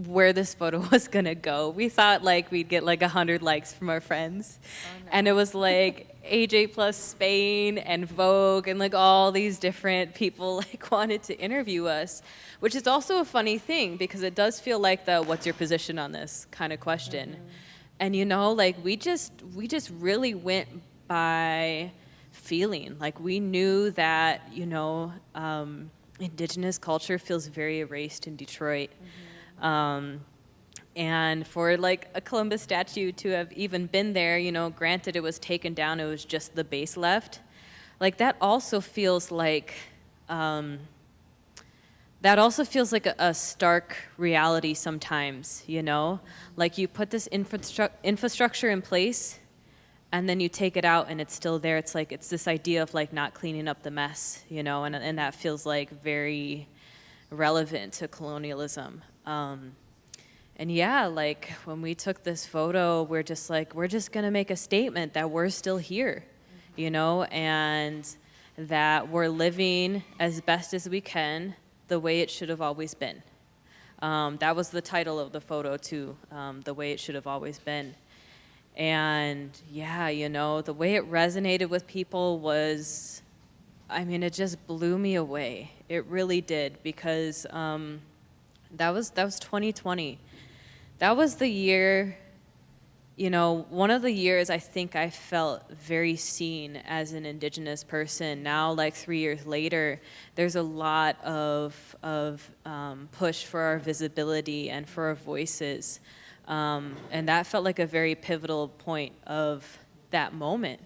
where this photo was gonna go. We thought like we'd get like 100 likes from our friends. Oh, no. And it was like AJ plus Spain and Vogue and like all these different people like wanted to interview us, which is also a funny thing because it does feel like the what's your position on this kind of question. Mm-hmm. And like we just really went by feeling. Like we knew that, Indigenous culture feels very erased in Detroit. Mm-hmm. And for like a Columbus statue to have even been there, granted it was taken down, it was just the base left. Like that also feels like a stark reality sometimes, Like you put this infrastructure in place and then you take it out and it's still there. It's like, it's this idea of like not cleaning up the mess, and that feels like very relevant to colonialism. And yeah, like when we took this photo, we're just gonna make a statement that we're still here, and that we're living as best as we can the way it should have always been. That was the title of the photo too, The Way It Should Have Always Been. And yeah, the way it resonated with people was, it just blew me away. It really did, because that was 2020. That was the year you know, one of the years I think I felt very seen as an Indigenous person. Now, like 3 years later, there's a lot of push for our visibility and for our voices. And that felt like a very pivotal point of that moment.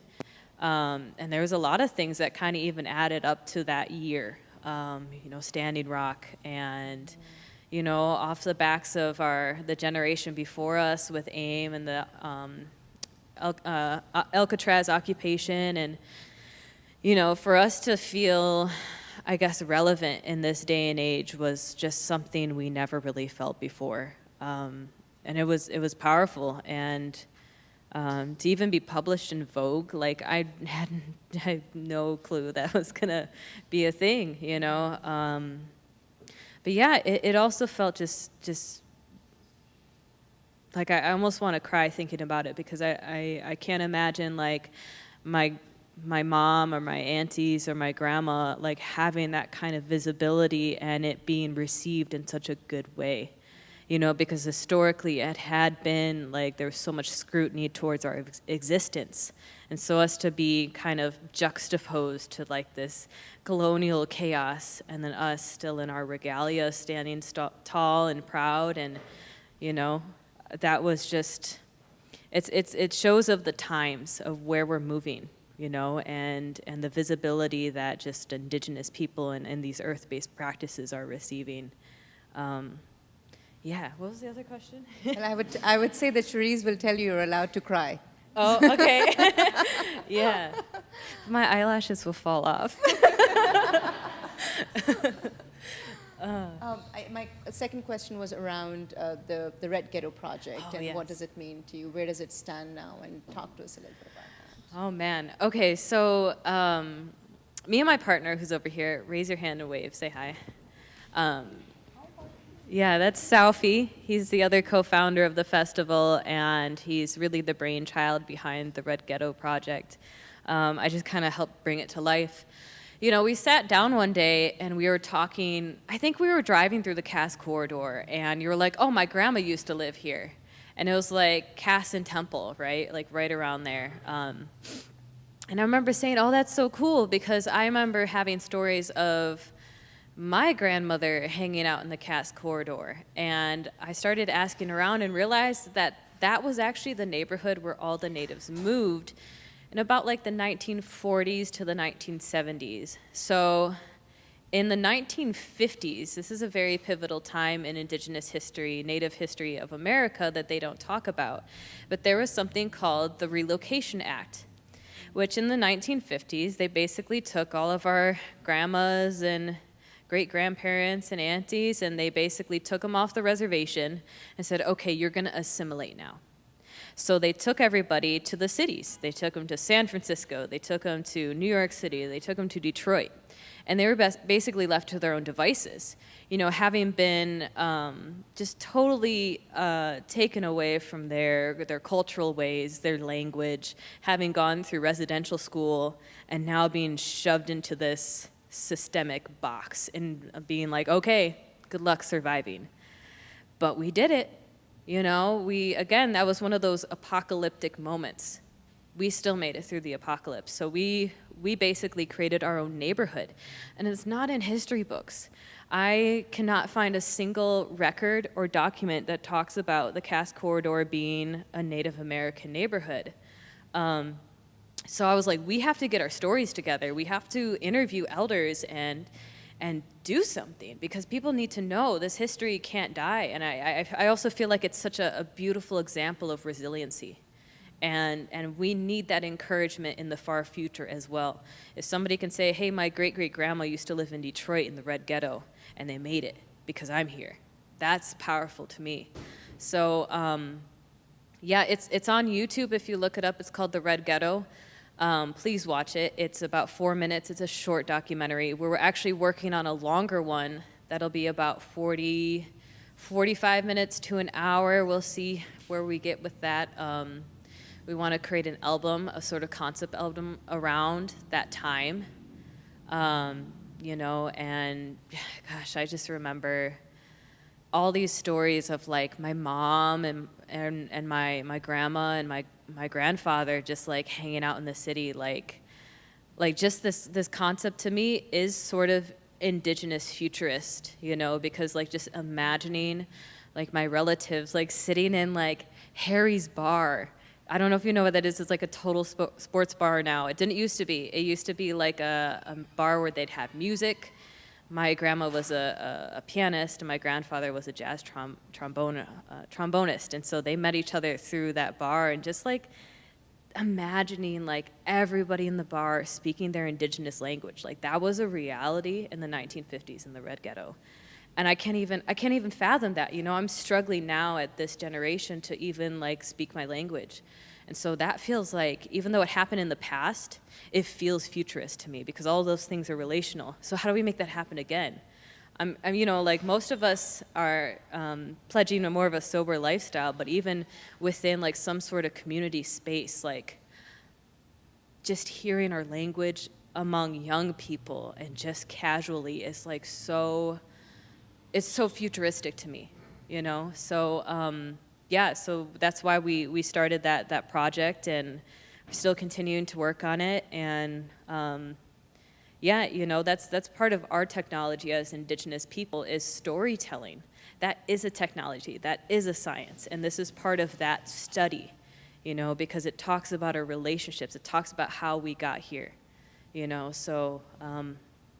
And there was a lot of things that kind of even added up to that year. You know, Standing Rock and, you know, off the backs of the generation before us with AIM and the Alcatraz occupation. And, you know, for us to feel, I guess, relevant in this day and age was just something we never really felt before. And it was powerful. And to even be published in Vogue, like I had no clue that was gonna be a thing, you know. But yeah, it also felt just like I almost want to cry thinking about it, because I can't imagine like my mom or my aunties or my grandma like having that kind of visibility and it being received in such a good way. You know, because historically it had been like there was so much scrutiny towards our existence. And so us to be kind of juxtaposed to like this colonial chaos, and then us still in our regalia standing tall and proud, and, you know, that was just, it shows of the times of where we're moving, you know, and the visibility that just Indigenous people and these earth-based practices are receiving. Yeah, what was the other question? Well, I would say that Cherise will tell you you're allowed to cry. Oh, okay. Yeah. My eyelashes will fall off. My second question was around the Red Ghetto Project, and yes. what does it mean to you? Where does it stand now? And talk to us a little bit about that. Oh, man. Okay, so me and my partner, who's over here, raise your hand and wave, say hi. Yeah, that's Saufi. He's the other co-founder of the festival, and he's really the brainchild behind the Red Ghetto Project. I just kind of helped bring it to life. You know, we sat down one day and we were talking, I think we were driving through the Cass Corridor, and you were like, oh, my grandma used to live here. And it was like Cass and Temple, right? Like right around there. And I remember saying, oh, that's so cool, because I remember having stories of my grandmother hanging out in the Cass Corridor. And I started asking around and realized that that was actually the neighborhood where all the natives moved in about like the 1940s to the 1970s. So in the 1950s, this is a very pivotal time in Indigenous history, Native history of America that they don't talk about. But there was something called the Relocation Act, which in the 1950s, they basically took all of our grandmas and great-grandparents and aunties, and they basically took them off the reservation and said, okay, you're going to assimilate now. So they took everybody to the cities. They took them to San Francisco. They took them to New York City. They took them to Detroit. And they were basically left to their own devices. You know, having been just totally taken away from their cultural ways, their language, having gone through residential school, and now being shoved into this systemic box and being like, okay, good luck surviving. But we did it. You know, again, that was one of those apocalyptic moments. We still made it through the apocalypse. So we basically created our own neighborhood. And it's not in history books. I cannot find a single record or document that talks about the Cass Corridor being a Native American neighborhood. So I was like, we have to get our stories together. We have to interview elders and do something, because people need to know this history can't die. And I also feel like it's such a beautiful example of resiliency. And we need that encouragement in the far future as well. If somebody can say, hey, my great-great-grandma used to live in Detroit in the Red Ghetto, and they made it because I'm here, that's powerful to me. So yeah, it's on YouTube if you look it up. It's called The Red Ghetto. Please watch it. It's about 4 minutes. It's a short documentary. We're actually working on a longer one that'll be about 45 minutes to an hour. We'll see where we get with that. We want to create an album, a sort of concept album around that time. You know, and gosh, I just remember all these stories of like my mom and and my grandma and my grandfather just like hanging out in the city, like just this concept to me is sort of indigenous futurist, you know, because like just imagining like my relatives like sitting in like Harry's bar. I don't know if you know what that is. It's like a total sports bar now. It didn't used to be. It used to be like a bar where they'd have music. My grandma was a pianist, and my grandfather was a jazz trombonist. And so they met each other through that bar, and just like imagining like everybody in the bar speaking their indigenous language, like that was a reality in the 1950s in the Red Ghetto. And I can't even fathom that. You know, I'm struggling now at this generation to even like speak my language. And so that feels like, even though it happened in the past, it feels futurist to me because all those things are relational. So how do we make that happen again? I'm you know, like most of us are pledging a more of a sober lifestyle, but even within like some sort of community space, like just hearing our language among young people and just casually is like it's so futuristic to me, you know? So, yeah, so that's why we started that project, and we're still continuing to work on it. And yeah, you know, that's part of our technology as Indigenous people is storytelling. That is a technology, that is a science, and this is part of that study, you know, because it talks about our relationships, it talks about how we got here, you know? So,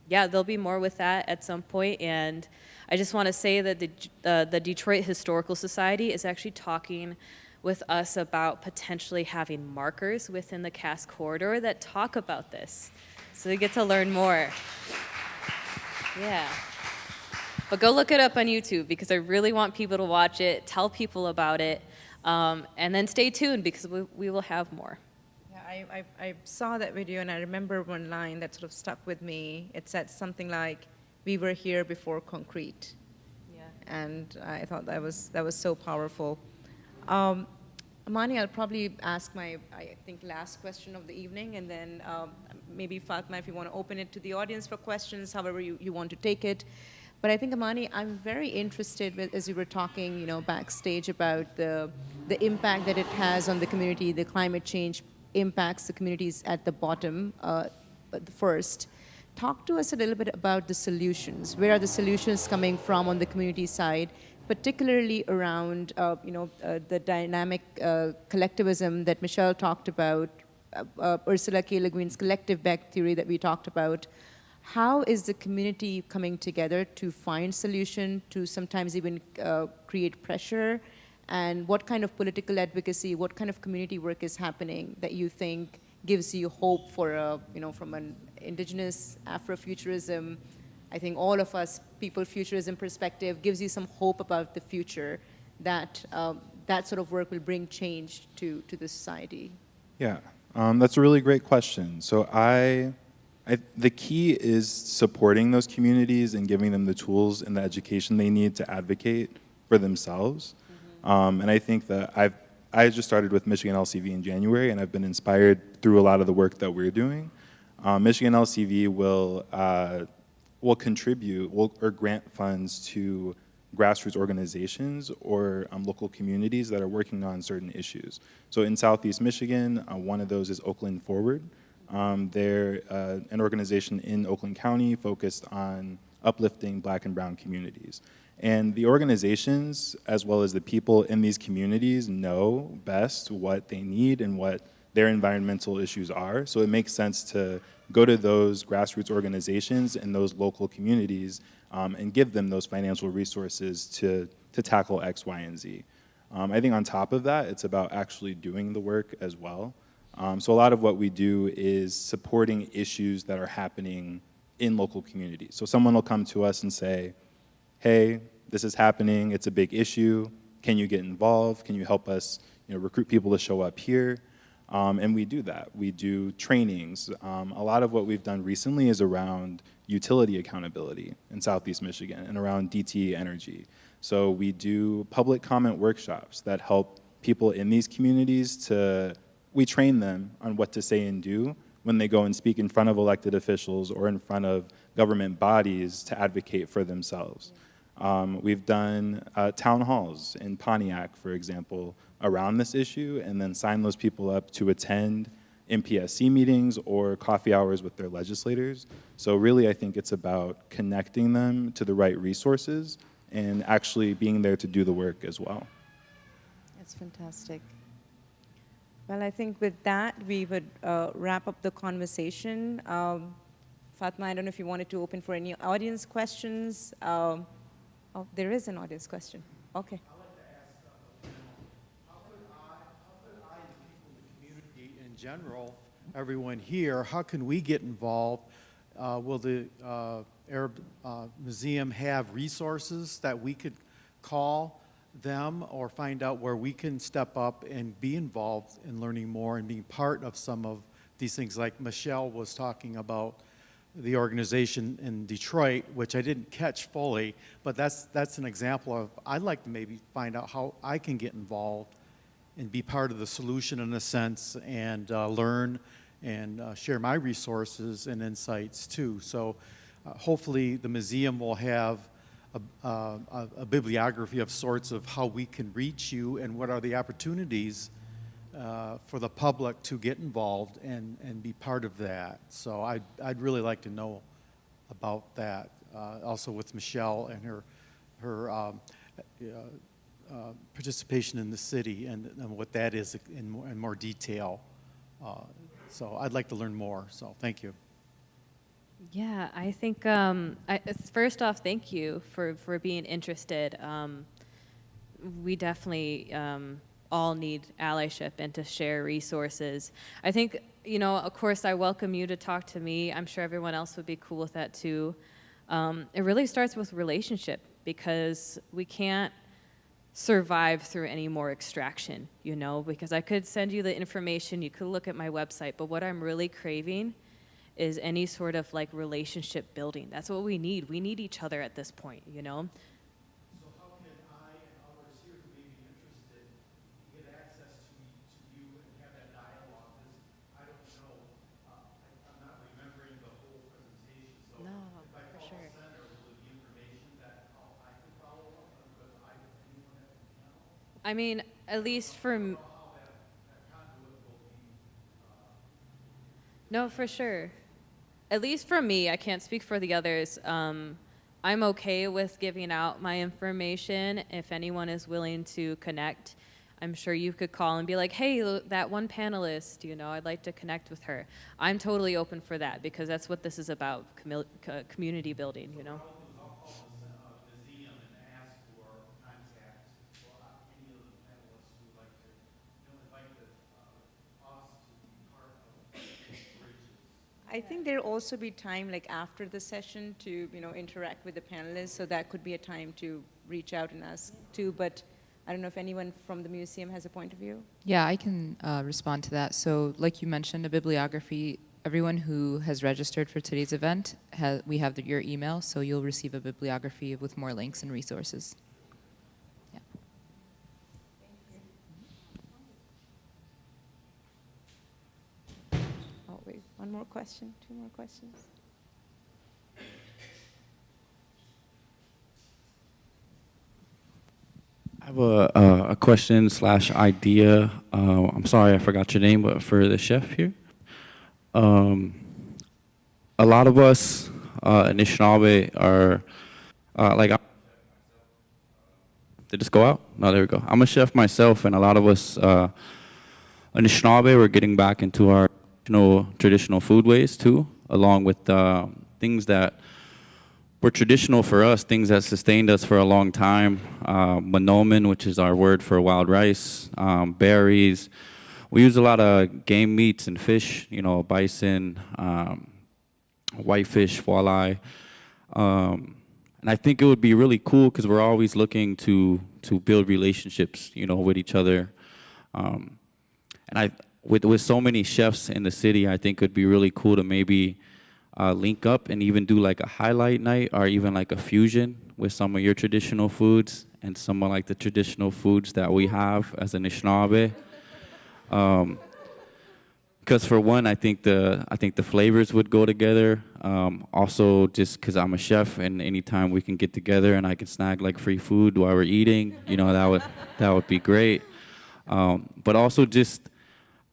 yeah, there'll be more with that at some point, and I just want to say that the Detroit Historical Society is actually talking with us about potentially having markers within the Cass corridor that talk about this, so we get to learn more. Yeah. But go look it up on YouTube because I really want people to watch it, tell people about it, and then stay tuned because we will have more. I saw that video and I remember one line that sort of stuck with me. It said something like, "We were here before concrete." Yeah. And I thought that was so powerful. Amani, I'll probably ask my, I think, last question of the evening, and then maybe Fatma, if you want to open it to the audience for questions, however you want to take it. But I think, Amani, I'm very interested with, as you were talking, you know, backstage about the impact that it has on the community, the climate change impacts the communities at the bottom first. Talk to us a little bit about the solutions. Where are the solutions coming from on the community side, particularly around the dynamic collectivism that Michelle talked about, Ursula K. Le Guin's collective back theory that we talked about. How is the community coming together to find solution, to sometimes even create pressure? And what kind of political advocacy, what kind of community work is happening that you think gives you hope for from an indigenous Afrofuturism, I think all of us, people futurism perspective, gives you some hope about the future that that sort of work will bring change to the society? Yeah, that's a really great question. So the key is supporting those communities and giving them the tools and the education they need to advocate for themselves. And I think that I just started with Michigan LCV in January, and I've been inspired through a lot of the work that we're doing. Michigan LCV will contribute or grant funds to grassroots organizations or local communities that are working on certain issues. So in Southeast Michigan, one of those is Oakland Forward. They're an organization in Oakland County focused on uplifting Black and brown communities. And the organizations, as well as the people in these communities, know best what they need and what their environmental issues are. So it makes sense to go to those grassroots organizations in those local communities and give them those financial resources to tackle X, Y, and Z. I think on top of that, it's about actually doing the work as well. So a lot of what we do is supporting issues that are happening in local communities. So someone will come to us and say, hey, this is happening, it's a big issue, can you get involved? Can you help us recruit people to show up here? And we do that. We do trainings. A lot of what we've done recently is around utility accountability in Southeast Michigan and around DTE energy. So we do public comment workshops that help people in these communities we train them on what to say and do when they go and speak in front of elected officials or in front of government bodies to advocate for themselves. We've done town halls in Pontiac, for example, around this issue, and then signed those people up to attend MPSC meetings or coffee hours with their legislators. So really, I think it's about connecting them to the right resources and actually being there to do the work as well. That's fantastic. Well, I think with that, we would wrap up the conversation. Fatma, I don't know if you wanted to open for any audience questions. Oh, there is an audience question. Okay. In general, everyone here, how can we get involved? Will the Arab Museum have resources that we could call them or find out where we can step up and be involved in learning more and being part of some of these things? Like Michelle was talking about the organization in Detroit, which I didn't catch fully, but that's an example of, I'd like to maybe find out how I can get involved and be part of the solution in a sense, and learn and share my resources and insights too. So hopefully the museum will have a bibliography of sorts of how we can reach you and what are the opportunities for the public to get involved and be part of that. So I'd really like to know about that. Also with Michelle and her participation in the city and what that is in more detail. So I'd like to learn more, so thank you. Yeah, I think, first off, thank you for being interested. We definitely all need allyship and to share resources. I think, you know, of course, I welcome you to talk to me. I'm sure everyone else would be cool with that too. It really starts with relationship, because we can't survive through any more extraction, you know, because I could send you the information, you could look at my website, but what I'm really craving is any sort of like relationship building. That's what we need. We need each other at this point, you know? So how can I and others here who may be interested get access to you and have that dialogue? Because I don't know, I'm not remembering the whole presentation, so No, if I for call sure. the center, will it be information that I can follow up with anyone that can know? I mean, at least for How that conduit will be. No, for sure. At least for me, I can't speak for the others. I'm okay with giving out my information. If anyone is willing to connect, I'm sure you could call and be like, hey, that one panelist, you know, I'd like to connect with her. I'm totally open for that, because that's what this is about, community building, you know? I'll call the museum and ask for contact for any of the panelists who would like to, invite us to be part of bridges. I think there'll also be time, like after the session, to interact with the panelists. So that could be a time to reach out and ask too. But I don't know if anyone from the museum has a point of view. Yeah, I can respond to that. So, like you mentioned, a bibliography. Everyone who has registered for today's event, we have your email, so you'll receive a bibliography with more links and resources. Yeah. Oh wait, one more question, two more questions. I have a question / idea. I'm sorry I forgot your name, but for the chef here. A lot of us in Anishinaabe are did this go out? No, there we go. I'm a chef myself, and a lot of us in Anishinaabe, we're getting back into our traditional foodways too, along with things that were traditional for us, things that sustained us for a long time. Manomen, which is our word for wild rice, berries. We use a lot of game meats and fish, bison, whitefish, walleye. And I think it would be really cool because we're always looking to build relationships, with each other. And with so many chefs in the city, I think it would be really cool to maybe link up and even do like a highlight night or even like a fusion with some of your traditional foods and some of like the traditional foods that we have as an Anishinaabe. Because for one, I think the flavors would go together. Also, just because I'm a chef, and anytime we can get together and I can snag like free food while we're eating, you know, that would be great. But also just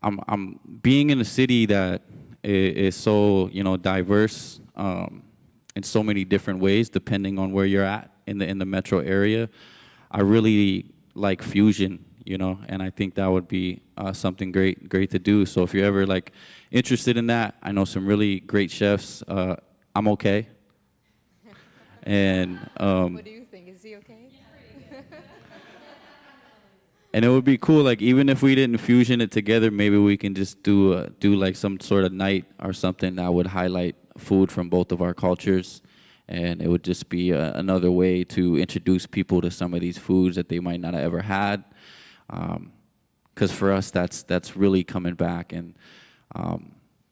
I'm being in a city that is so, you know, diverse in so many different ways, depending on where you're at in the metro area. I really like fusion, you know, and I think that would be something great to do. So if you're ever like interested in that, I know some really great chefs. I'm okay. And what do you think? Is he okay? and it would be cool, like even if we didn't fusion it together, maybe we can just do like some sort of night or something that would highlight food from both of our cultures. And it would just be another way to introduce people to some of these foods that they might not have ever had. Because for us, that's really coming back. And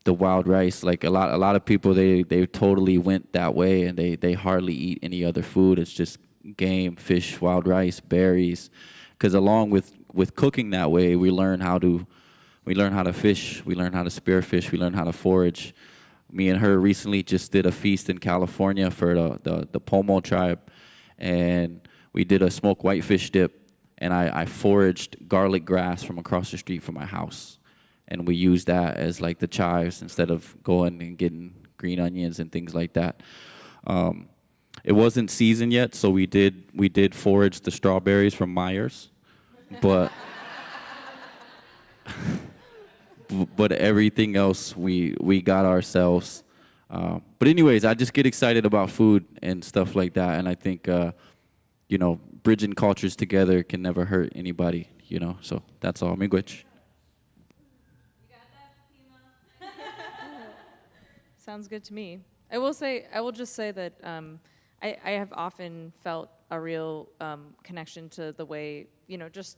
the wild rice, like a lot of people, they totally went that way, and they hardly eat any other food. It's just game, fish, wild rice, berries. Because along with cooking that way, we learn how to fish, we learn how to spearfish, we learn how to forage. Me and her recently just did a feast in California for the Pomo tribe, and we did a smoked whitefish dip, and I foraged garlic grass from across the street from my house, and we used that as like the chives instead of going and getting green onions and things like that. It wasn't seasoned yet, so we did forage the strawberries from Myers, but but everything else we got ourselves. But anyways, I just get excited about food and stuff like that, and I think you know, bridging cultures together can never hurt anybody, you know. So that's all. Miigwech. Sounds good to me. I will just say that I have often felt a real connection to the way, you know, just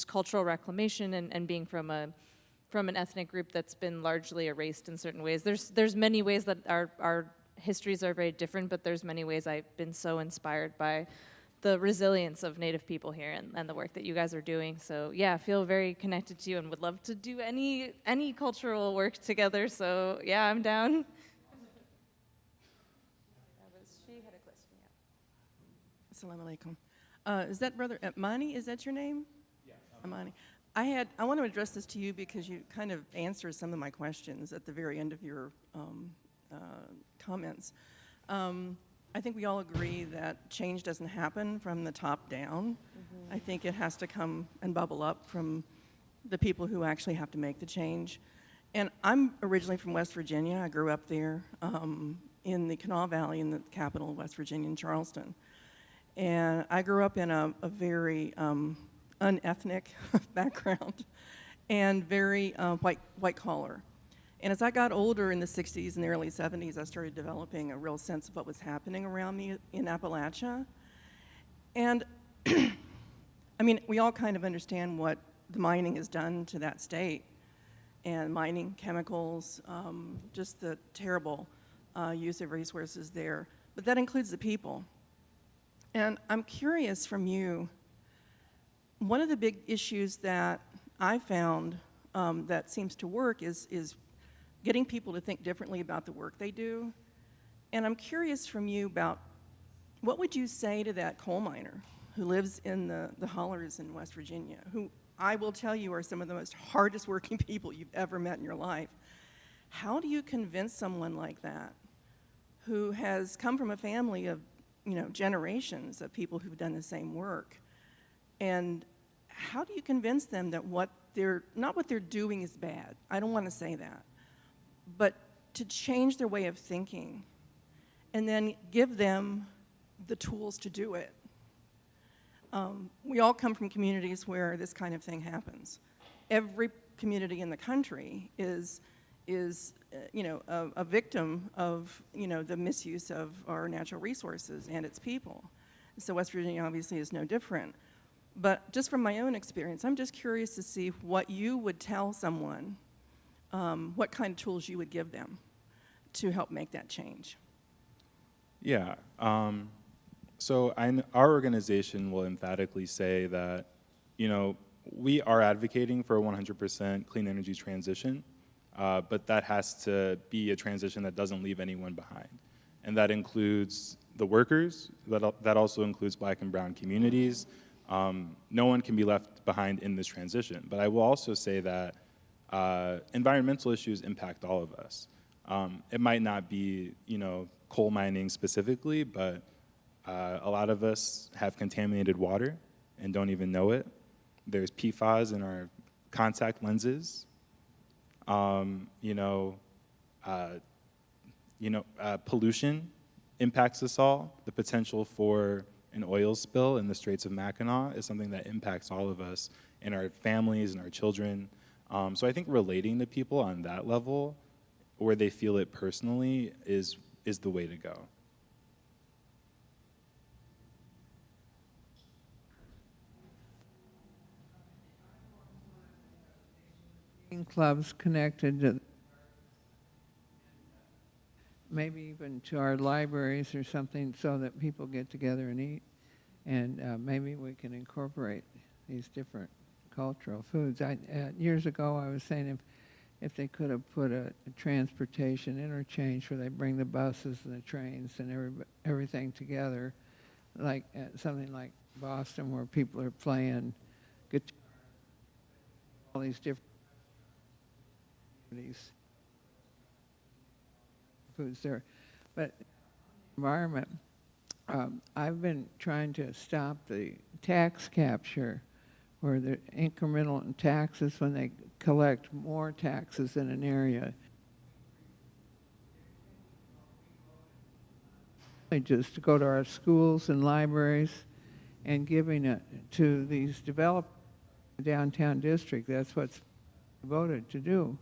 cultural reclamation and being from an ethnic group that's been largely erased in certain ways. There's many ways that our histories are very different, but there's many ways I've been so inspired by the resilience of Native people here and the work that you guys are doing. So yeah, I feel very connected to you and would love to do any cultural work together. So yeah, I'm down. She had a question, yeah. Assalamu alaikum. Is that Brother Amani? Is that your name? Yeah. Amani. I want to address this to you because you kind of answered some of my questions at the very end of your comments. I think we all agree that change doesn't happen from the top down. Mm-hmm. I think it has to come and bubble up from the people who actually have to make the change. And I'm originally from West Virginia. I grew up there in the Kanawha Valley, in the capital of West Virginia, in Charleston. And I grew up in a very unethnic background and very white collar. And as I got older in the 60s and the early 70s, I started developing a real sense of what was happening around me in Appalachia. And I mean, we all kind of understand what the mining has done to that state, and mining chemicals, just the terrible use of resources there. But that includes the people. And I'm curious from you, one of the big issues that I found that seems to work is getting people to think differently about the work they do. And I'm curious from you about what would you say to that coal miner who lives in the hollers in West Virginia, who I will tell you are some of the most hardest working people you've ever met in your life. How do you convince someone like that who has come from a family of, you know, generations of people who've done the same work? And how do you convince them that not what they're doing is bad? I don't want to say that. But to change their way of thinking and then give them the tools to do it. We all come from communities where this kind of thing happens. Every community in the country is you know, a victim of, you know, the misuse of our natural resources and its people. So West Virginia obviously is no different. But just from my own experience, I'm just curious to see what you would tell someone, what kind of tools you would give them to help make that change. Yeah. So our organization will emphatically say that, you know, we are advocating for a 100% clean energy transition. but that has to be a transition that doesn't leave anyone behind. And that includes the workers, that also includes Black and brown communities. No one can be left behind in this transition. But I will also say that environmental issues impact all of us. It might not be, coal mining specifically, but a lot of us have contaminated water and don't even know it. There's PFAS in our contact lenses. Pollution impacts us all. The potential for an oil spill in the Straits of Mackinac is something that impacts all of us and our families and our children. So I think relating to people on that level, where they feel it personally, is the way to go. Clubs connected to maybe even to our libraries or something, so that people get together and eat, and maybe we can incorporate these different cultural foods. Years ago I was saying if they could have put a transportation interchange where they bring the buses and the trains and everything together, like something like Boston, where people are playing guitar, all these different foods there. But environment, I've been trying to stop the tax capture, where the incremental taxes, when they collect more taxes in an area, just to go to our schools and libraries and giving it to these developed downtown district. That's what's voted to do.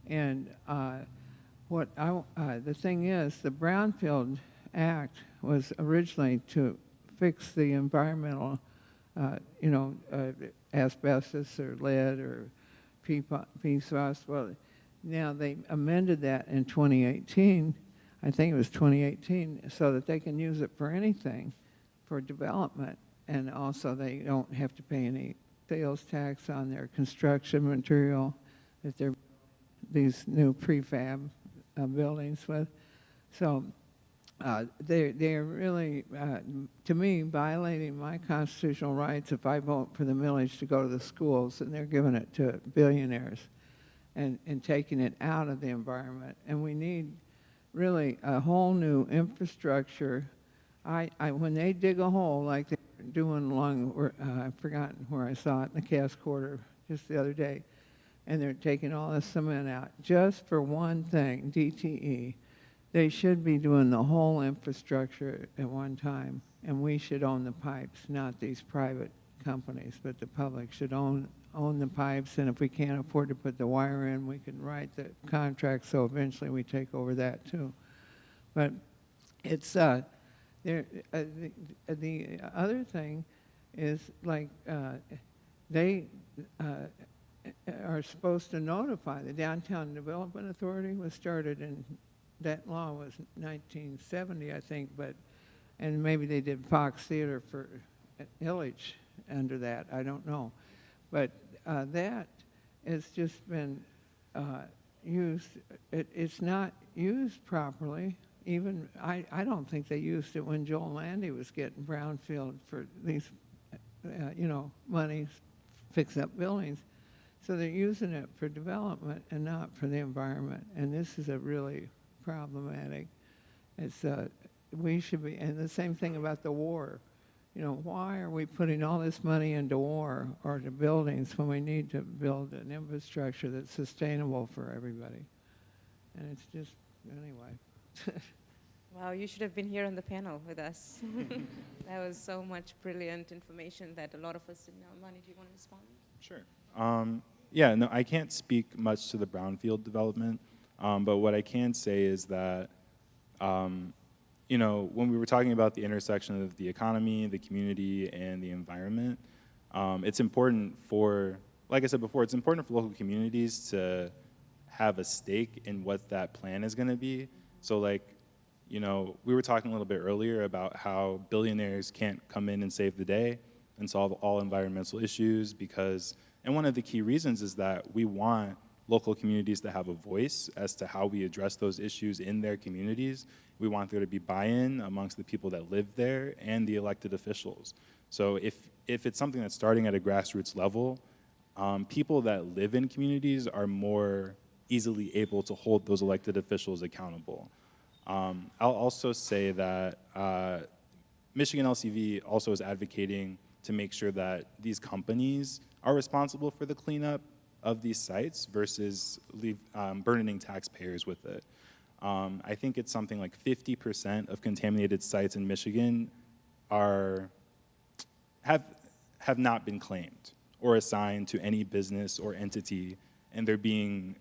And the thing is, the Brownfield Act was originally to fix the environmental, asbestos or lead or PFAS. Well, now they amended that in 2018. I think it was 2018, so that they can use it for anything, for development, and also they don't have to pay any sales tax on their construction material that they're these new prefab buildings with. So they're really, to me, violating my constitutional rights if I vote for the millage to go to the schools, and they're giving it to billionaires and taking it out of the environment. And we need really a whole new infrastructure. When they dig a hole like they're doing along, I've forgotten where I saw it, in the Cass Quarter just the other day, and they're taking all the cement out just for one thing, DTE. They should be doing the whole infrastructure at one time, and we should own the pipes, not these private companies, but the public should own the pipes, and if we can't afford to put the wire in, we can write the contract so eventually we take over that too. But it's, the other thing is, like, they are supposed to notify. The Downtown Development Authority was started in, that law was 1970, I think, and maybe they did Fox Theater for Illich under that, I don't know. But that has just been used, it's not used properly. Even, I don't think they used it when Joel Landy was getting brownfield for these, money, fix up buildings. So they're using it for development and not for the environment. And this is a really problematic. It's, we should be, and the same thing about the war. Why are we putting all this money into war or to buildings when we need to build an infrastructure that's sustainable for everybody? And it's just, anyway. Wow, you should have been here on the panel with us. That was so much brilliant information that a lot of us didn't know. Amani, do you want to respond? Sure. Yeah, no, I can't speak much to the brownfield development, but what I can say is that, when we were talking about the intersection of the economy, the community, and the environment, it's important for, like I said before, it's important for local communities to have a stake in what that plan is going to be. So, like, we were talking a little bit earlier about how billionaires can't come in and save the day and solve all environmental issues because, and one of the key reasons is that we want local communities to have a voice as to how we address those issues in their communities. We want there to be buy-in amongst the people that live there and the elected officials. So if it's something that's starting at a grassroots level, people that live in communities are more easily able to hold those elected officials accountable. I'll also say that Michigan LCV also is advocating to make sure that these companies are responsible for the cleanup of these sites versus burdening taxpayers with it. I think it's something like 50% of contaminated sites in Michigan have not been claimed or assigned to any business or entity, and they're being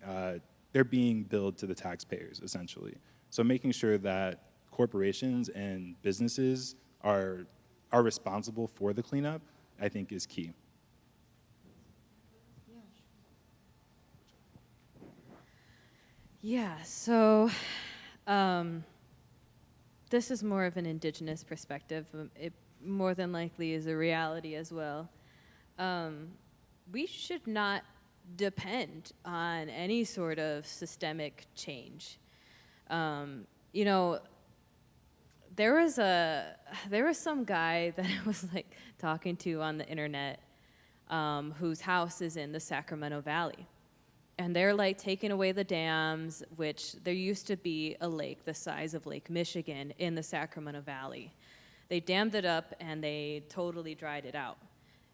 billed to the taxpayers, essentially. So making sure that corporations and businesses are responsible for the cleanup, I think is key. Yeah, so this is more of an indigenous perspective. It more than likely is a reality as well. We should not depend on any sort of systemic change. You know, there was some guy that I was like talking to on the internet whose house is in the Sacramento Valley. And they're like taking away the dams, which there used to be a lake the size of Lake Michigan in the Sacramento Valley. They dammed it up and they totally dried it out.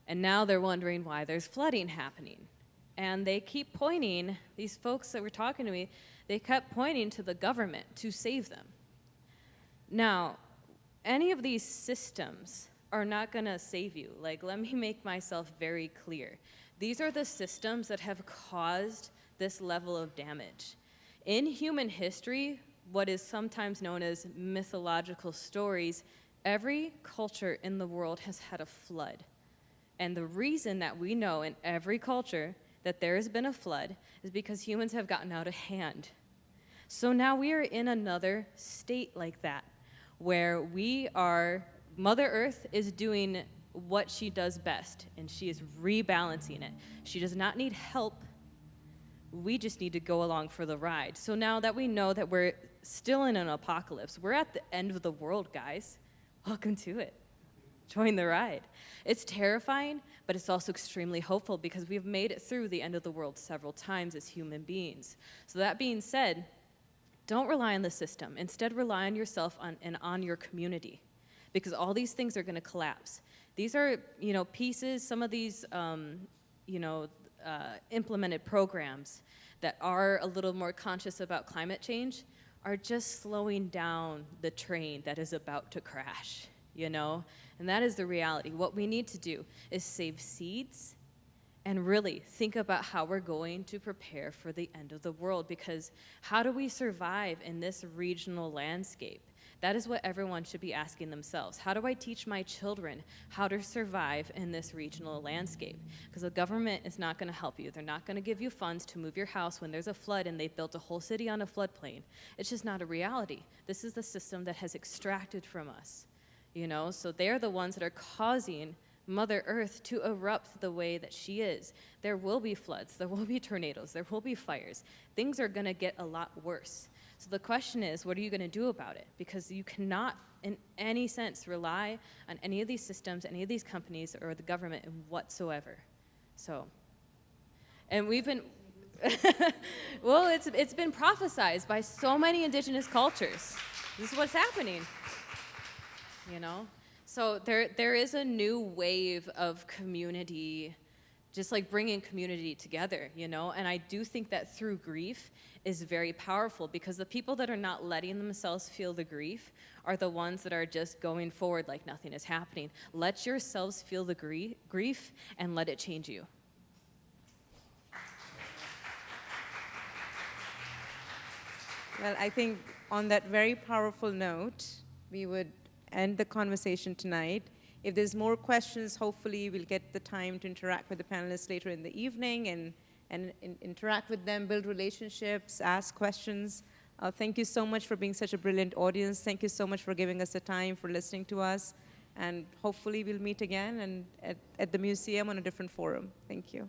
And now they're wondering why there's flooding happening. And they keep pointing, these folks that were talking to me, they kept pointing to the government to save them. Now, any of these systems are not gonna save you. Like, let me make myself very clear. These are the systems that have caused this level of damage. In human history, what is sometimes known as mythological stories, every culture in the world has had a flood. And the reason that we know in every culture that there has been a flood is because humans have gotten out of hand. So now we are in another state like that, where Mother Earth is doing what she does best, and she is rebalancing it. She does not need help. We just need to go along for the ride. So now that we know that we're still in an apocalypse, we're at the end of the world, guys. Welcome to it. Join the ride. It's terrifying, but it's also extremely hopeful because we've made it through the end of the world several times as human beings. So that being said, don't rely on the system. Instead, rely on yourself and on your community, because all these things are going to collapse. These are, pieces, some of these, implemented programs that are a little more conscious about climate change are just slowing down the train that is about to crash, And that is the reality. What we need to do is save seeds and really think about how we're going to prepare for the end of the world, because how do we survive in this regional landscape? That is what everyone should be asking themselves. How do I teach my children how to survive in this regional landscape? Because the government is not going to help you. They're not going to give you funds to move your house when there's a flood and they've built a whole city on a floodplain. It's just not a reality. This is the system that has extracted from us, So they're the ones that are causing Mother Earth to erupt the way that she is. There will be floods. There will be tornadoes. There will be fires. Things are going to get a lot worse. So the question is, what are you going to do about it? Because you cannot, in any sense, rely on any of these systems, any of these companies, or the government whatsoever. So, and we've been, well, it's been prophesized by so many indigenous cultures. This is what's happening, So there is a new wave of community, just like bringing community together, And I do think that through grief is very powerful, because the people that are not letting themselves feel the grief are the ones that are just going forward like nothing is happening. Let yourselves feel the grief and let it change you. Well, I think on that very powerful note, we would end the conversation tonight. If there's more questions, hopefully we'll get the time to interact with the panelists later in the evening and interact with them, build relationships, ask questions. Thank you so much for being such a brilliant audience. Thank you so much for giving us the time, for listening to us. And hopefully we'll meet again and at the museum on a different forum. Thank you.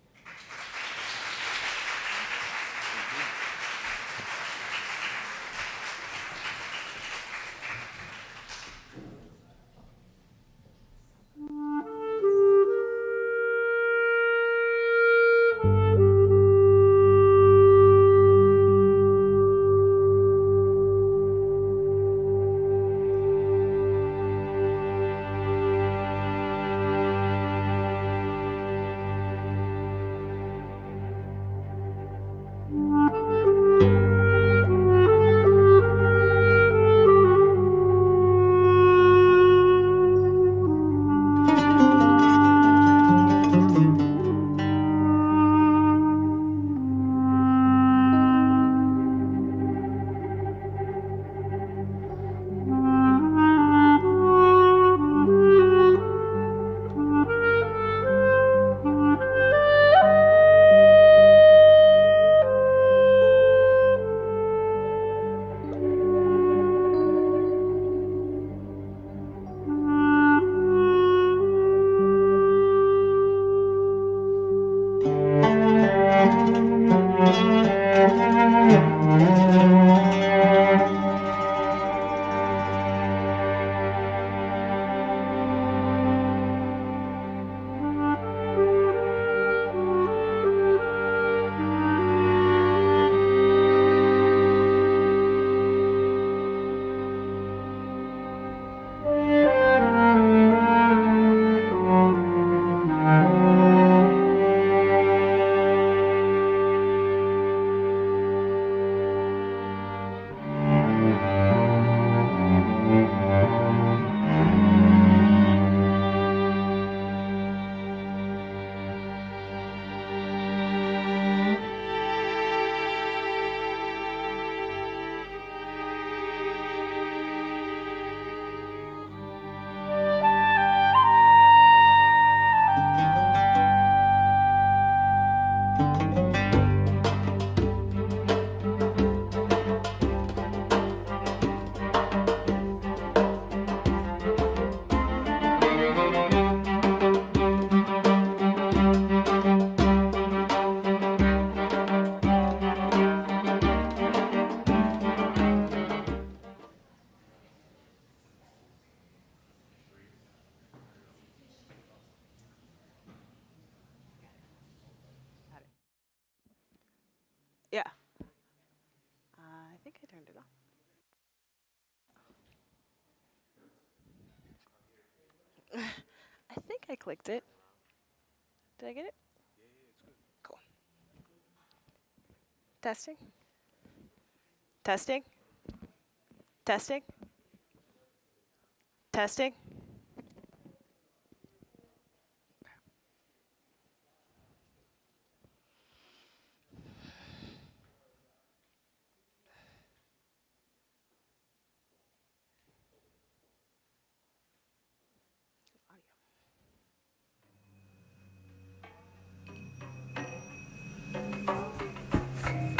turned it off. I think I clicked it. Did I get it? Yeah, it's good. Cool. Testing. Testing. Testing. Testing.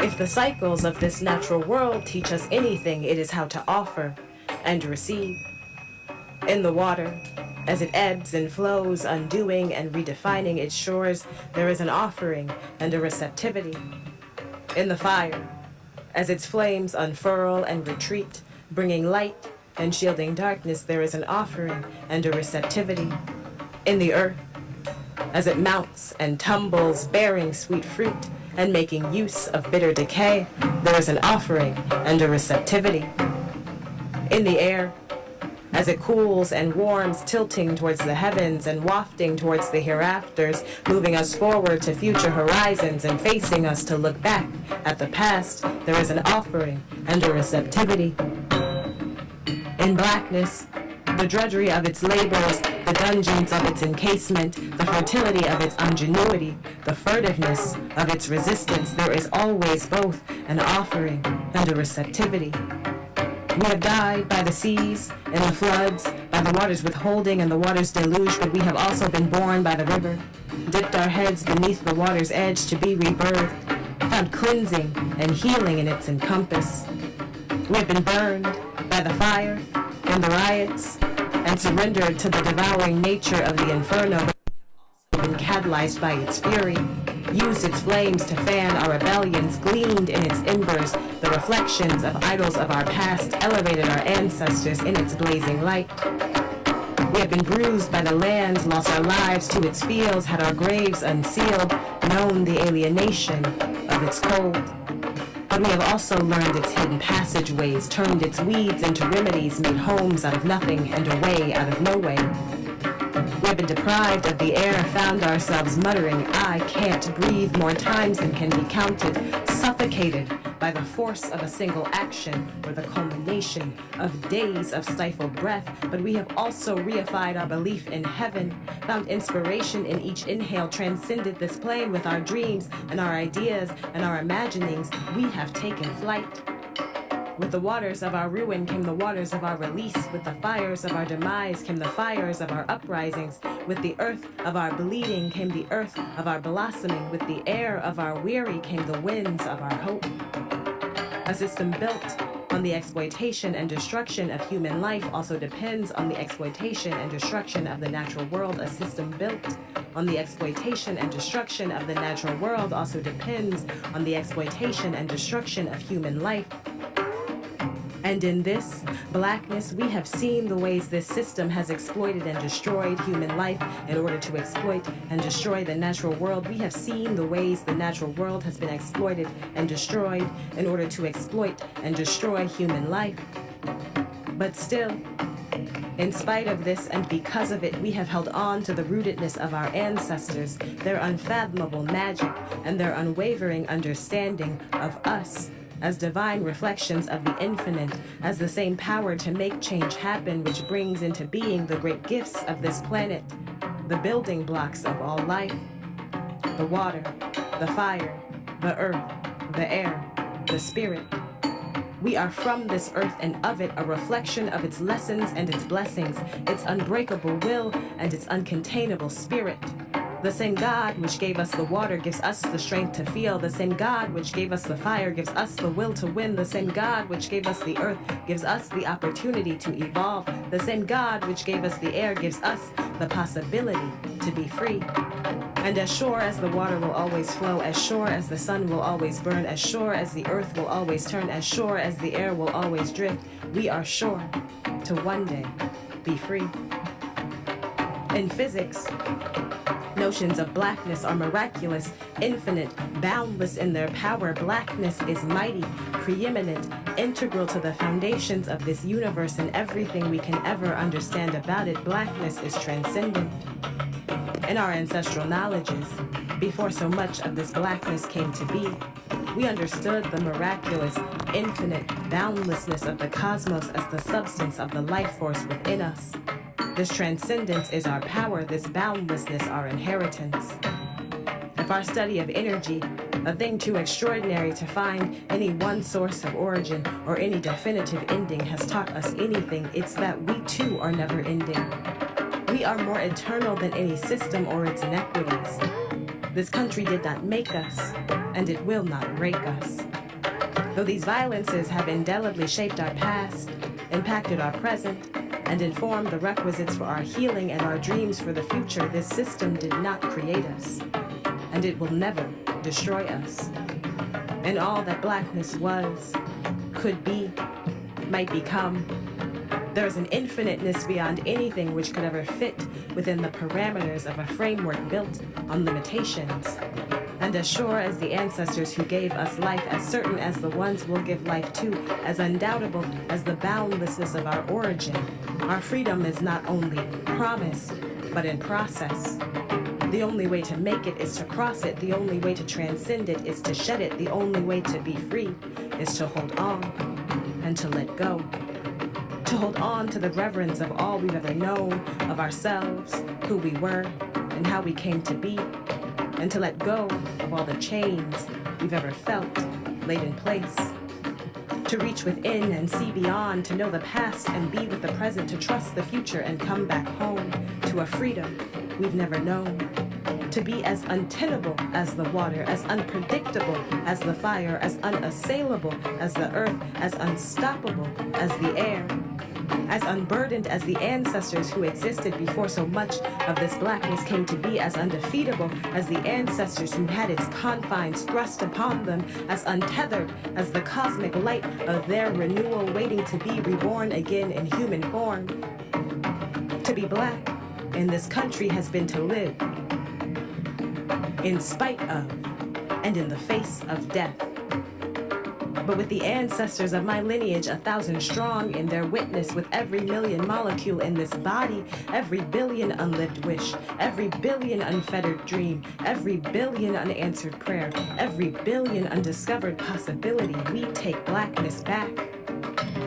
If the cycles of this natural world teach us anything, it is how to offer and receive. In the water, as it ebbs and flows, undoing and redefining its shores, there is an offering and a receptivity. In the fire, as its flames unfurl and retreat, bringing light and shielding darkness, there is an offering and a receptivity. In the earth, as it mounts and tumbles, bearing sweet fruit and making use of bitter decay, there is an offering and a receptivity. In the air, as it cools and warms, tilting towards the heavens and wafting towards the hereafters, moving us forward to future horizons and facing us to look back at the past, there is an offering and a receptivity. In blackness, the drudgery of its labors, the dungeons of its encasement, the fertility of its ingenuity, the furtiveness of its resistance, there is always both an offering and a receptivity. We have died by the seas and the floods, by the waters withholding and the waters deluge, but we have also been born by the river, dipped our heads beneath the water's edge to be rebirthed, found cleansing and healing in its encompass. We have been burned by the fire and the riots, and surrendered to the devouring nature of the inferno, but been catalyzed by its fury, used its flames to fan our rebellions, gleaned in its embers the reflections of idols of our past, elevated our ancestors in its blazing light. We have been bruised by the land, lost our lives to its fields, had our graves unsealed, known the alienation of its cold. But we have also learned its hidden passageways, turned its weeds into remedies, made homes out of nothing and a way out of no way. We have been deprived of the air, found ourselves muttering, I can't breathe, more times than can be counted, suffocated by the force of a single action or the culmination of days of stifled breath. But we have also reified our belief in heaven, found inspiration in each inhale, transcended this plane with our dreams and our ideas and our imaginings. We have taken flight. With the waters of our ruin came the waters of our release. With the fires of our demise came the fires of our uprisings. With the earth of our bleeding came the earth of our blossoming. With the air of our weary came the winds of our hope. A system built on the exploitation and destruction of human life also depends on the exploitation and destruction of the natural world. A system built on the exploitation and destruction of the natural world also depends on the exploitation and destruction of human life. And in this blackness, we have seen the ways this system has exploited and destroyed human life in order to exploit and destroy the natural world. We have seen the ways the natural world has been exploited and destroyed in order to exploit and destroy human life. But still, in spite of this and because of it, we have held on to the rootedness of our ancestors, their unfathomable magic, and their unwavering understanding of us as divine reflections of the infinite, as the same power to make change happen which brings into being the great gifts of this planet, the building blocks of all life, the water, the fire, the earth, the air, the spirit. We are from this earth and of it, a reflection of its lessons and its blessings, its unbreakable will and its uncontainable spirit. The same God which gave us the water gives us the strength to feel. The same God which gave us the fire gives us the will to win. The same God which gave us the earth gives us the opportunity to evolve. The same God which gave us the air gives us the possibility to be free. And as sure as the water will always flow, as sure as the sun will always burn, as sure as the earth will always turn, as sure as the air will always drift, we are sure to one day be free. In physics, no Notions of blackness are miraculous, infinite, boundless in their power. Blackness is mighty, preeminent, integral to the foundations of this universe and everything we can ever understand about it. Blackness is transcendent. In our ancestral knowledges, before so much of this blackness came to be, we understood the miraculous, infinite boundlessness of the cosmos as the substance of the life force within us. This transcendence is our power, this boundlessness our inheritance. If our study of energy, a thing too extraordinary to find any one source of origin or any definitive ending, has taught us anything, it's that we too are never ending. We are more eternal than any system or its inequities. This country did not make us, and it will not break us. Though these violences have indelibly shaped our past, impacted our present, and informed the requisites for our healing and our dreams for the future, this system did not create us, and it will never destroy us. And all that blackness was, could be, might become, there is an infiniteness beyond anything which could ever fit within the parameters of a framework built on limitations. And as sure as the ancestors who gave us life, as certain as the ones we'll give life to, as undoubtable as the boundlessness of our origin, our freedom is not only promised, but in process. The only way to make it is to cross it. The only way to transcend it is to shed it. The only way to be free is to hold on and to let go. To hold on to the reverence of all we've ever known, of ourselves, who we were, and how we came to be, and to let go of all the chains we've ever felt laid in place. To reach within and see beyond, to know the past and be with the present, to trust the future and come back home to a freedom we've never known. To be as untenable as the water, as unpredictable as the fire, as unassailable as the earth, as unstoppable as the air, as unburdened as the ancestors who existed before so much of this blackness came to be, as undefeatable as the ancestors who had its confines thrust upon them, as untethered as the cosmic light of their renewal waiting to be reborn again in human form. To be black in this country has been to live in spite of and in the face of death. But with the ancestors of my lineage 1,000 strong in their witness, with every million molecule in this body, every billion unlived wish, every billion unfettered dream, every billion unanswered prayer, every billion undiscovered possibility, we take blackness back.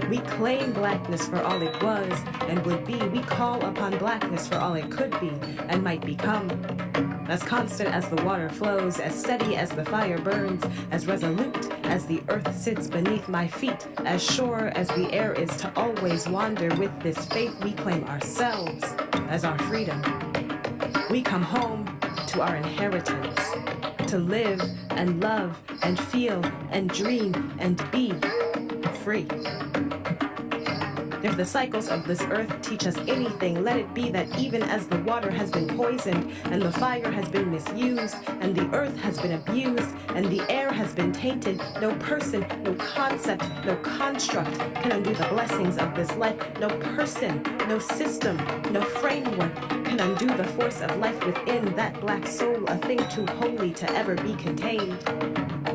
We claim blackness for all it was and would be. We call upon blackness for all it could be and might become. As constant as the water flows, as steady as the fire burns, as resolute as the earth sits beneath my feet, as sure as the air is to always wander. With this faith we claim ourselves as our freedom. We come home to our inheritance, to live and love and feel and dream and be free. If the cycles of this earth teach us anything, let it be that even as the water has been poisoned, and the fire has been misused, and the earth has been abused, and the air has been tainted, no person, no concept, no construct can undo the blessings of this life. No person, no system, no framework can undo the force of life within that black soul, a thing too holy to ever be contained.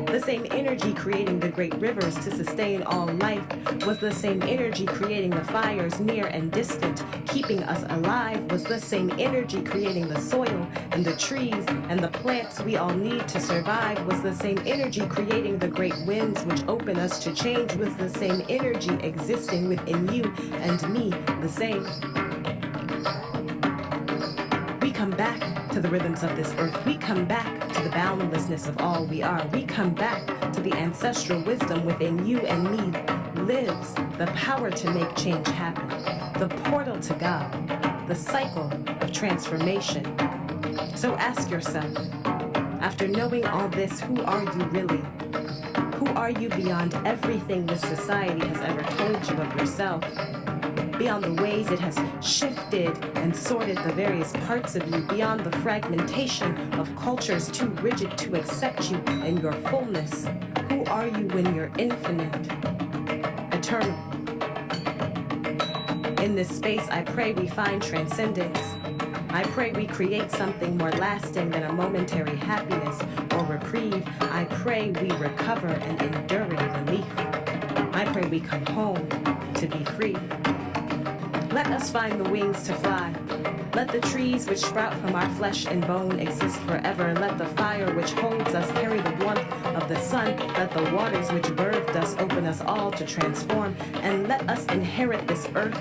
The same energy creating the great rivers to sustain all life was the same energy creating the fires near and distant, keeping us alive, was the same energy creating the soil and the trees and the plants we all need to survive, was the same energy creating the great winds which open us to change, was the same energy existing within you and me, the same. We come back to the rhythms of this earth. We come back to the boundlessness of all we are. We come back to the ancestral wisdom within you and me lives the power to make change happen, the portal to God, the cycle of transformation. So ask yourself, after knowing all this, who are you really? Who are you beyond everything this society has ever told you of yourself? Beyond the ways it has shifted and sorted the various parts of you, beyond the fragmentation of cultures too rigid to accept you in your fullness. Who are you when you're infinite, eternal? In this space, I pray we find transcendence. I pray we create something more lasting than a momentary happiness or reprieve. I pray we recover an enduring relief. I pray we come home to be free. Let us find the wings to fly. Let the trees which sprout from our flesh and bone exist forever. Let the fire which holds us carry the warmth of the sun. Let the waters which birthed us open us all to transform. And let us inherit this earth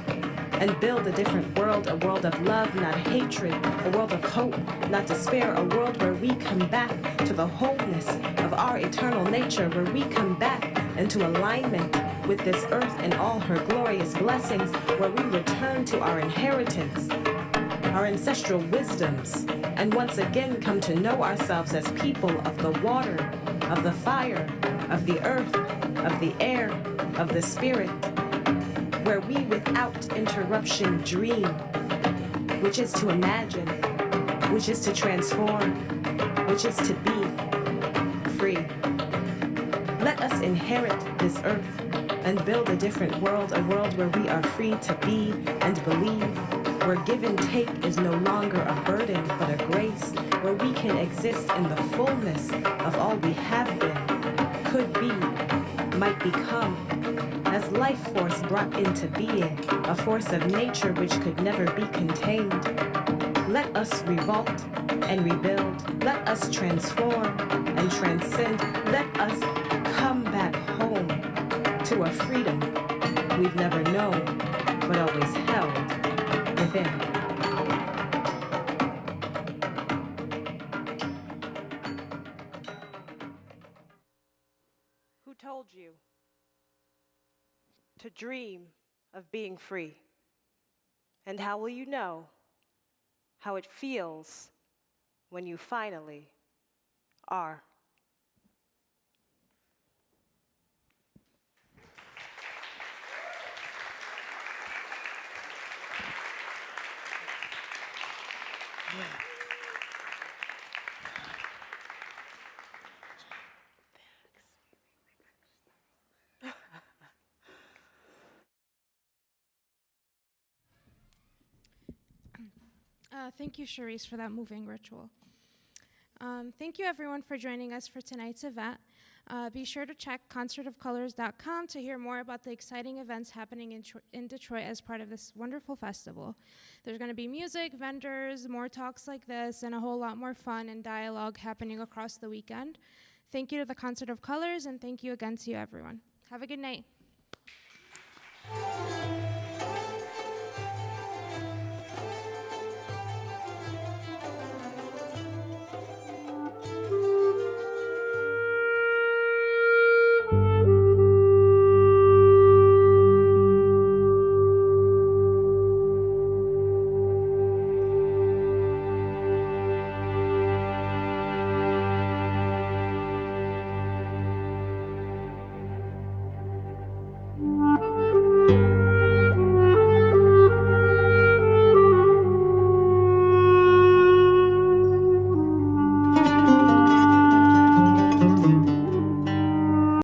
and build a different world, a world of love, not hatred, a world of hope, not despair, a world where we come back to the wholeness of our eternal nature, where we come back into alignment with this earth and all her glorious blessings, where we return to our inheritance, our ancestral wisdoms, and once again come to know ourselves as people of the water, of the fire, of the earth, of the air, of the spirit, where we without interruption dream, which is to imagine, which is to transform, which is to be free. Let us inherit this earth and build a different world, a world where we are free to be and believe, where give and take is no longer a burden but a grace, where we can exist in the fullness of all we have been, could be, might become, as life force brought into being, a force of nature which could never be contained. Let us revolt and rebuild. Let us transform and transcend. Let us come back home to a freedom we've never known but always held within. Who told you to dream of being free? And how will you know how it feels when you finally are? Thank you, Cherise, for that moving ritual. Thank you, everyone, for joining us for tonight's event. Be sure to check concertofcolors.com to hear more about the exciting events happening in Detroit as part of this wonderful festival. There's going to be music, vendors, more talks like this, and a whole lot more fun and dialogue happening across the weekend. Thank you to the Concert of Colors, and thank you again to you, everyone. Have a good night.